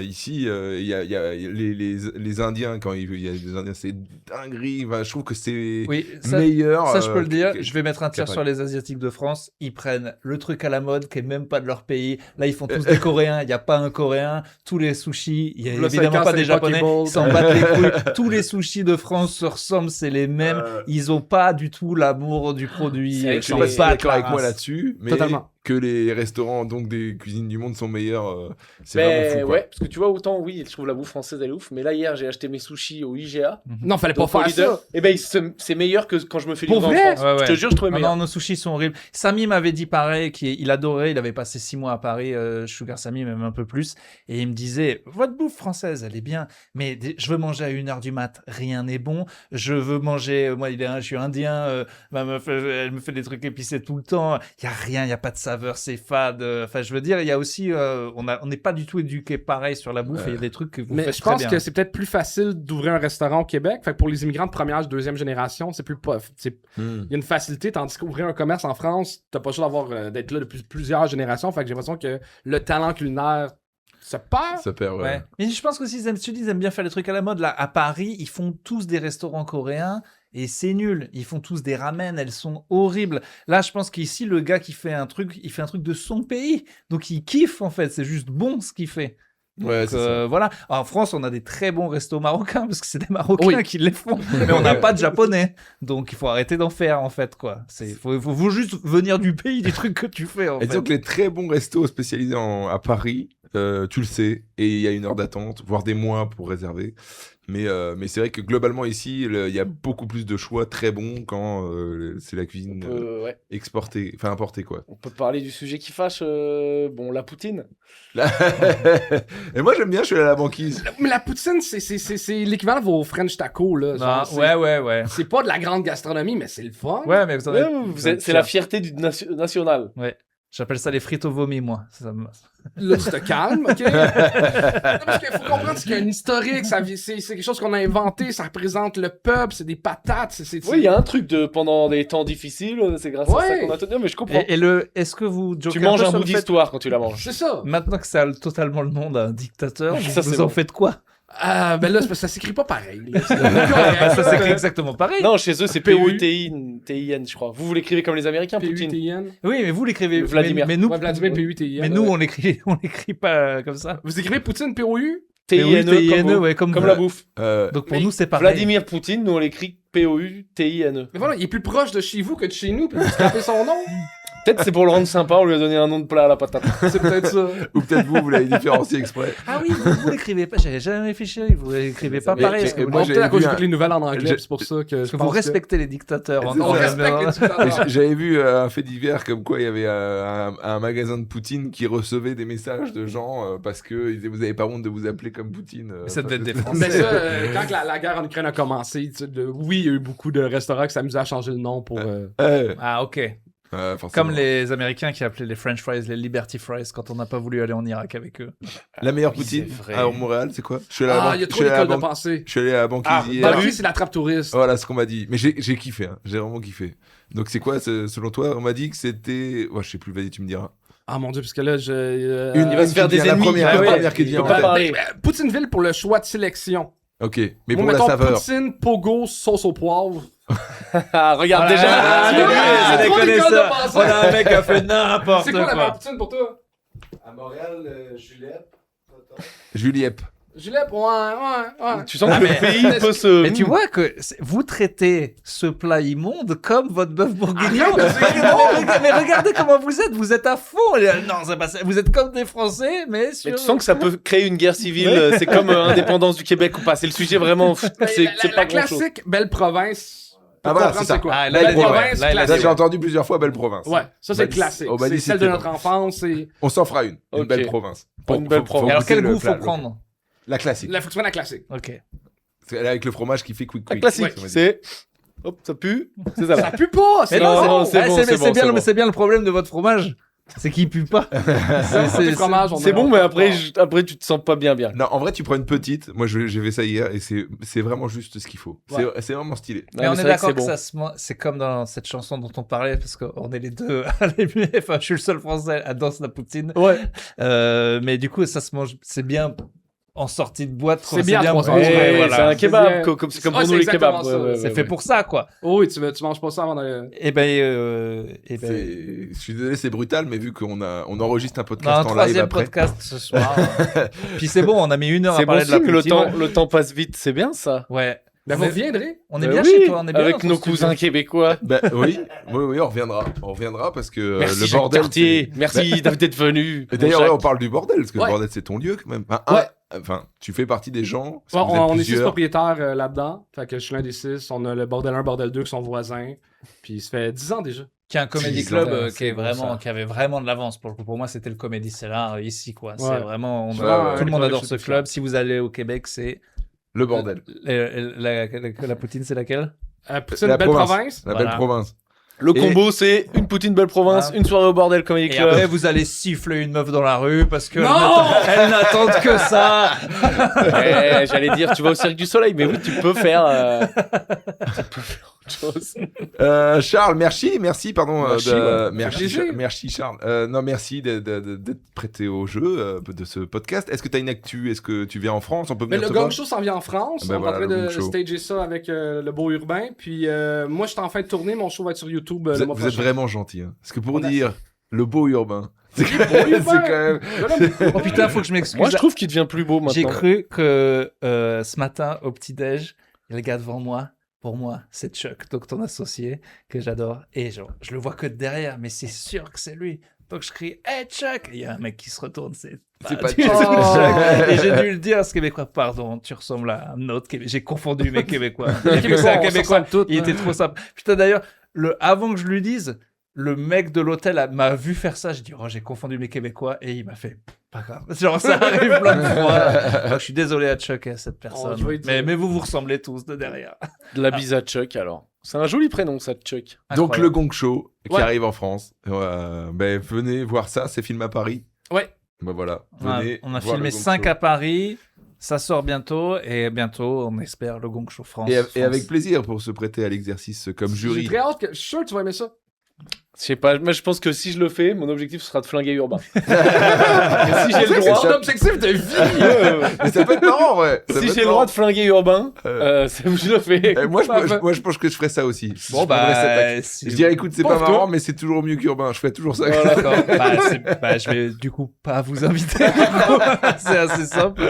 Ici, il y a les Indiens, quand il y a des Indiens, c'est dinguerie. Enfin, je trouve que c'est Oui, ça, meilleur. ça, je peux le dire. que- Je vais mettre un tir Capable. sur les Asiatiques de France. Ils prennent le truc à la mode qui est même pas de leur pays. Là, ils font tous des Coréens. Il n'y a pas un Coréen. Tous les sushis, il y a Le évidemment 50, pas c'est des les Japonais. Pokéballs. Ils s'en battent les couilles. Tous les sushis de France se ressemblent. C'est les mêmes. Ils ont pas du tout l'amour du produit. C'est vrai Je que sais Ils pas s'en si tu es battent d'accord la avec moi race. là-dessus, mais Totalement. que les restaurants donc des cuisines du monde sont meilleurs. C'est vraiment fou, quoi. Ouais, parce que tu vois, autant, oui, je trouve la bouffe française, elle est ouf, mais là, hier, j'ai acheté mes sushis au IGA. Non, fallait pas Donc, au faire Lidl. ça. Et ben, c'est meilleur que quand je me fais Pour livrer en vrai? France. Ouais, ouais. Je te jure, je trouvais Ah meilleur. non, nos sushis sont horribles. Samy m'avait dit pareil, il adorait, il avait passé 6 mois à Paris, Sugar Samy, même un peu plus, et il me disait, votre bouffe française, elle est bien, mais je veux manger à 1h du mat, rien n'est bon, je veux manger, moi je suis indien, ma meuf, elle me fait des trucs épicés tout le temps, il y a rien, il y a pas de saveur, c'est fade, enfin je veux dire, il y a aussi, on n'est pas du tout éduqué pareil sur la bouffe, et il y a des trucs que vous Mais faites je très pense bien. que c'est peut-être plus facile d'ouvrir un restaurant au Québec. Fait que pour les immigrants de première, deuxième génération, c'est plus pas. Il y a une facilité, tandis qu'ouvrir un commerce en France, t'as pas le choix d'être là depuis plusieurs générations. Fait que j'ai l'impression que le talent culinaire se perd. Ça perd, ouais. Ouais. Mais je pense que ils aiment bien faire les trucs à la mode. Là, à Paris, ils font tous des restaurants coréens et c'est nul. Ils font tous des ramen, elles sont horribles. Là, je pense qu'ici, le gars qui fait un truc, il fait un truc de son pays. Donc, il kiffe, en fait. C'est juste bon ce qu'il fait. Ouais, Donc, c'est ça. voilà. En France, on a des très bons restos marocains parce que c'est des Marocains Oui. qui les font. Mais on n'a pas de Japonais. Donc, il faut arrêter d'en faire, en fait, quoi. Faut juste venir du pays du truc que tu fais, en Et fait. disons que les très bons restos spécialisés à Paris, tu le sais, et il y a 1 heure d'attente, voire des mois pour réserver. Mais c'est vrai que globalement ici, il y a beaucoup plus de choix très bons quand c'est la cuisine Ouais. exportée, enfin importée, quoi. On peut parler du sujet qui fâche. Bon, la poutine. Et moi j'aime bien, je suis allé à la banquise. Mais la poutine, c'est l'équivalent de vos French tacos, là. Genre, Non, ouais. c'est pas de la grande gastronomie, mais c'est le fun. Ouais, mais vous en avez- C'est la fierté du national. Ouais. J'appelle ça les frites au vomi, moi. Là, tu te calmes, OK? Non, parce qu'il faut comprendre qu'il y a un historique, c'est quelque chose qu'on a inventé, ça représente le peuple, c'est des patates, Oui, il y a un truc de pendant des temps difficiles, c'est grâce à ça Ouais. qu'on a tenu, mais je comprends. est-ce que vous Tu jokez manges peu un sur bout le fait- d'histoire quand tu la manges. C'est ça. Maintenant que ça a totalement le nom d'un dictateur, Ça, vous c'est en bon. faites quoi? Ben là, c'est parce que ça s'écrit pas pareil. là. Ça s'écrit exactement pareil. Non, chez eux, c'est POU. POUTIN, je crois. Vous l'écrivez comme les Américains, Poutine. PUTIN. Oui, mais vous l'écrivez. Vladimir. Mais nous, Ouais, Vladimir PUTIN. mais nous, on l'écrit pas comme ça. Vous écrivez Poutine POU? TINE, TINE, comme, ouais, comme la bouffe. Donc pour Mais nous, c'est pareil. Vladimir Poutine, nous on l'écrit POUTINE. Mais voilà, il est plus proche de chez vous que de chez nous, puis vous scrapez son nom. Peut-être c'est pour le rendre sympa, on lui a donné un nom de plat à la patate. C'est peut-être ça. Ou peut-être vous l'avez différencié exprès. Ah oui, vous l'écrivez pas. J'avais jamais réfléchi. Vous l'écrivez pas Mais- pareil. mais- Parce que, mais vous- moi, Bon, j'ai peut-être à cause vu j'écoute les nouvelles en anglais, j'ai- c'est pour ça que parce je que pense vous respectez les dictateurs. C'est On ça. respecte les Et dictateurs. j'avais vu un fait divers comme quoi il y avait un magasin de Poutine qui recevait des messages de gens parce que ils disaient, vous avez pas honte de vous appeler comme Poutine. Ça devait être des parce que- Mais ça, quand la guerre en Ukraine a commencé, oui, il y a eu beaucoup de restaurants qui s'amusaient à changer le nom pour... Ah ok. forcément. Comme les Américains qui appelaient les French fries les Liberty fries quand on n'a pas voulu aller en Irak avec eux. La meilleure Oui, Poutine c'est vrai. à Montréal, c'est quoi? Je suis allé à la Ah, banque- il y a je trop suis allé à la d'écoles de banque- pensée. Je suis allé à la banquise Ah, hier. bah Bah oui. oui, c'est la trappe touriste. Voilà ce qu'on m'a dit. Mais j'ai kiffé, hein. J'ai vraiment kiffé. Donc c'est quoi, selon toi? On m'a dit que c'était... Ouais, je sais plus, vas-y, tu me diras. Ah mon dieu, parce que là, je... Une- Il va se faire qui des vient, ennemis. La première, Ah la ouais, première qui il vient peut en pas tête. parler. Poutineville pour le choix de sélection. Ok, mais Moi, pour la mettons saveur. Poutine, pogo, sauce au poivre. Ah, regarde déjà. Ah, c'est lui, ah, c'est des trop d'écoles de connaisseurs. pensée. Voilà un mec qui a fait n'importe C'est quoi la quoi. meilleure poutine pour toi? À Montréal, Juliette. Juliette. Juliette, ouais. Tu sens que Ah, le mais- pays peut se. Mais tu vois que vous traitez ce plat immonde comme votre bœuf bourguignon. Ah, mais c'est Mais regardez comment vous êtes à fond. Non, c'est pas ça. Vous êtes comme des Français, mais sur... Mais tu sens que ça peut créer une guerre civile. C'est comme indépendance du Québec ou pas. C'est le sujet vraiment. C'est La pas grand chose. classique belle province. Ah, voilà, Comprendre c'est ça. quoi. Ah, là, Belle il a dit, ouais. province, Là, il a Ça, dit, classique. j'ai entendu plusieurs fois Belle Province. Ouais, ça c'est Bah, classique. on m'a dit C'est celle de c'était notre bon. enfance. C'est On s'en fera une Ok. belle province. Une belle province. Alors goûter quel le goût plat, faut le- prendre? La classique. la faut que tu prennes la classique. Ok. C'est avec le fromage qui fait quick La quick. classique, Ouais, c'est. Hop, ça pue. C'est ça Ça là. pue pas. Mais C'est non, non, c'est bon, c'est bon, bien, c'est bon. mais c'est bien le problème de votre fromage. C'est qu'il pue pas. le fromage. C'est bon, mais après tu te sens pas bien. Non, en vrai, tu prends une petite. Moi, j'ai fait ça hier et c'est vraiment juste ce qu'il faut. Ouais. C'est vraiment stylé. Mais on est c'est vrai que d'accord c'est que bon. ça c'est comme dans cette chanson dont on parlait, parce qu'on est les deux à l'aimer. Enfin, je suis le seul français à danser la poutine. Ouais. Mais du coup, ça se mange, c'est bien en sortie de boîte. C'est bien à 300 ouais, euros. Ouais, voilà. c'est un C'est kebab, bien. c'est comme Ouais, pour c'est nous les exactement kebabs. ça. Ouais, ouais, C'est ouais, fait ouais. pour ça, quoi. Oh oui, tu manges pas ça avant d'aller. Et Je suis désolé, c'est brutal, mais vu qu'on enregistre un on a podcast un en live troisième après. podcast ce soir. Puis c'est bon, on a mis 1 heure à C'est bon parler de la signe, poutine. le temps passe vite, c'est bien ça. Ouais. Ben, vous reviendrez. On est bien chez toi, on est bien avec dans ton nos studio. cousins québécois. Bah, oui, on reviendra. On reviendra parce que Merci le Jacques bordel. Cartier. Merci d'être venu. Et d'ailleurs, mon ouais, Jacques. on parle du bordel, parce que Ouais. le bordel, c'est ton lieu quand même. Enfin, tu fais partie des gens. parce que vous êtes On est 6 plusieurs. propriétaires là-dedans. Fait que je suis l'un des 6. On a le bordel 1, bordel 2 qui sont voisins. Puis ça fait 10 ans déjà. Qui est un comedy 10 club ans, qui est bon, vraiment, ça. qui avait vraiment de l'avance pour le coup. Pour moi, c'était le Comedy Cellar ici, quoi. C'est Ouais. vraiment, Ouais, tout ouais, le monde ouais, adore je ce suis club. Si vous allez au Québec, c'est Le bordel. la poutine, c'est laquelle? Poutine, La belle province. La Voilà. belle province. Le combo, c'est une poutine belle province, Ah. une soirée au bordel Comedy Et Club. après, vous allez siffler une meuf dans la rue parce que Non elles n'attendent que ça. J'allais dire, tu vas au Cirque du Soleil, mais oui, tu peux faire autre chose. Charles, merci, pardon. Merci, ouais. Merci, Charles. Non, merci d'être prêté au jeu de ce podcast. Est-ce que tu as une actu? Est-ce que tu viens en France? On peut Mais venir le te Gong voir? Show s'en vient en France. Ben on est voilà, en train le de Gong Show. stager ça avec le beau urbain. Puis moi, je suis en fin de tournée. Mon show va être sur YouTube le mois Vous êtes prochain. vraiment gentil. Hein. Parce que pour On a- dire le beau urbain, c'est quand Beau même. urbain. c'est quand même... Oh putain, faut que je m'excuse. Moi, je trouve qu'il devient plus beau maintenant. J'ai cru que ce matin, au petit-déj, il y a le gars devant moi. Pour moi, c'est Chuck, donc ton associé, que j'adore. Et genre, je le vois que de derrière, mais c'est sûr que c'est lui. Donc je crie « Hey Chuck !» Et il y a un mec qui se retourne, c'est pas du Chuck. tout Oh. Chuck. Et j'ai dû le dire à ce Québécois, pardon, tu ressembles à un autre Québécois. J'ai confondu mes Québécois. C'est un Québécois, il était trop simple. Putain, d'ailleurs, avant que je lui dise, le mec de l'hôtel m'a vu faire ça. J'ai dit, oh, j'ai confondu mes Québécois. Et il m'a fait, pas grave. Genre, ça arrive plein de fois. Donc, je suis désolé à Chuck et à cette personne. je vais dire. Mais vous ressemblez tous de derrière. De la bise à Chuck, alors. C'est un joli prénom, ça, Chuck. Donc le Gong Show qui Ouais. arrive en France. Ben, venez voir ça, c'est filmé à Paris. Ouais. Ben voilà, On a, venez. on a voir filmé le Gong 5 Show. à Paris. Ça sort bientôt. Et bientôt, on espère le Gong Show France. Et avec plaisir pour se prêter à l'exercice comme J'ai jury. très hâte que. Je suis sûr que tu vas aimer ça. Je sais pas, mais je pense que si je le fais, mon objectif sera de flinguer Urbain. Et si j'ai le droit, Ton objectif de vie. Mais ça peut être marrant, ouais. Ça peut si être j'ai le marrant. droit de flinguer Urbain, Euh. je le fais. Moi, je pense que je ferais ça aussi. Bon, Je prendrais cette bah, axe. si- Je dirais, écoute, c'est Bon, pas toi. marrant, mais c'est toujours mieux qu'Urbain. Je ferais toujours ça. Voilà, d'accord. Je vais du coup pas vous inviter. C'est assez simple.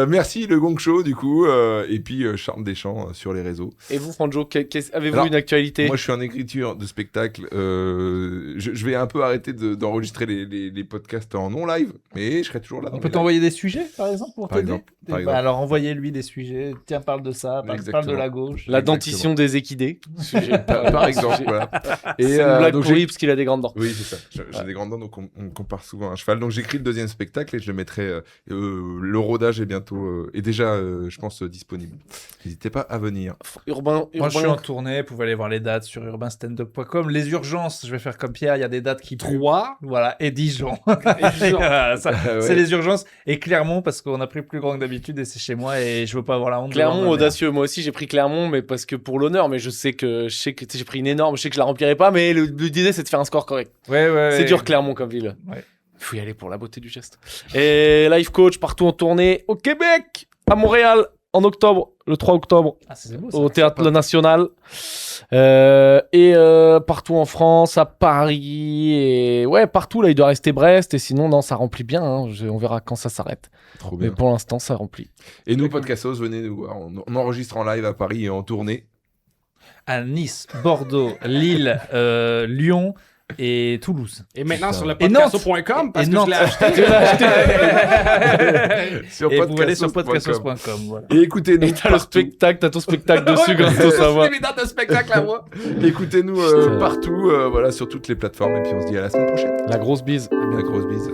Merci le Gong Show du coup et puis Charles Deschamps sur les réseaux. Et vous, Franjo, avez-vous Alors, une actualité? Moi je suis en écriture de spectacle. Je vais un peu arrêter d'enregistrer les podcasts en non live, mais je serai toujours là. On peut t'envoyer des sujets, par exemple, pour Par t'aider. exemple, par Bah, exemple. alors envoyez-lui des sujets. Tiens, parle de ça, parle de Exactement. la gauche. La Exactement. dentition des équidés. Par exemple, voilà. C'est une blague donc pour lui j'ai- parce qu'il a des grandes dents. Oui, c'est ça. J'ai des grandes dents, donc on compare souvent à un cheval. Donc j'écris le deuxième spectacle et je le mettrai. Le rodage est bientôt est déjà, je pense, disponible. N'hésitez pas à venir. Urbain, Moi, je suis en tournée. Vous pouvez aller voir les dates sur urbanstandup.com. Les urgences, je vais faire comme Pierre. Il y a des dates qui puent. 3. Voilà, et Dijon. Dijon. Voilà, ça, Ouais. c'est les urgences. Et Clermont, parce qu'on a pris plus grand que d'habitude et c'est chez moi et je veux pas avoir la honte. devant Clermont, ma mère. audacieux. Moi aussi, j'ai pris Clermont, mais parce que pour l'honneur. Mais je sais que tu sais, j'ai pris une énorme. Je sais que je la remplirai pas, mais l'idée, c'est de faire un score correct. Ouais. C'est dur, Clermont, comme ville. Ouais. Faut y aller pour la beauté du geste. Et life coach partout en tournée au Québec, à Montréal, en octobre, le 3 octobre, Ah, c'est beau, ça. au Théâtre National. Et partout en France, à Paris. Et ouais, partout, là, il doit rester Brest. Et sinon, non, ça remplit bien. Hein. On verra quand ça s'arrête. Trop Mais bien. pour l'instant, ça remplit. Et nous, Podcastos, venez nous voir. On enregistre en live à Paris et en tournée. À Nice, Bordeaux, Lille, Lyon et Toulouse. Et maintenant sur le Et Nantes. podcasto.com parce Et que je l'ai Nantes. acheté. Sur Et vous allez sur podcastos.com. podcastos.com. Voilà. Et écoutez-nous Et t'as le partout. spectacle, t'as ton spectacle dessus grâce à J'ai ça. acheté mes dates de spectacle à moi. Écoutez-nous Putain. partout, voilà, sur toutes les plateformes. Et puis on se dit à la semaine prochaine. La grosse bise. La grosse bise.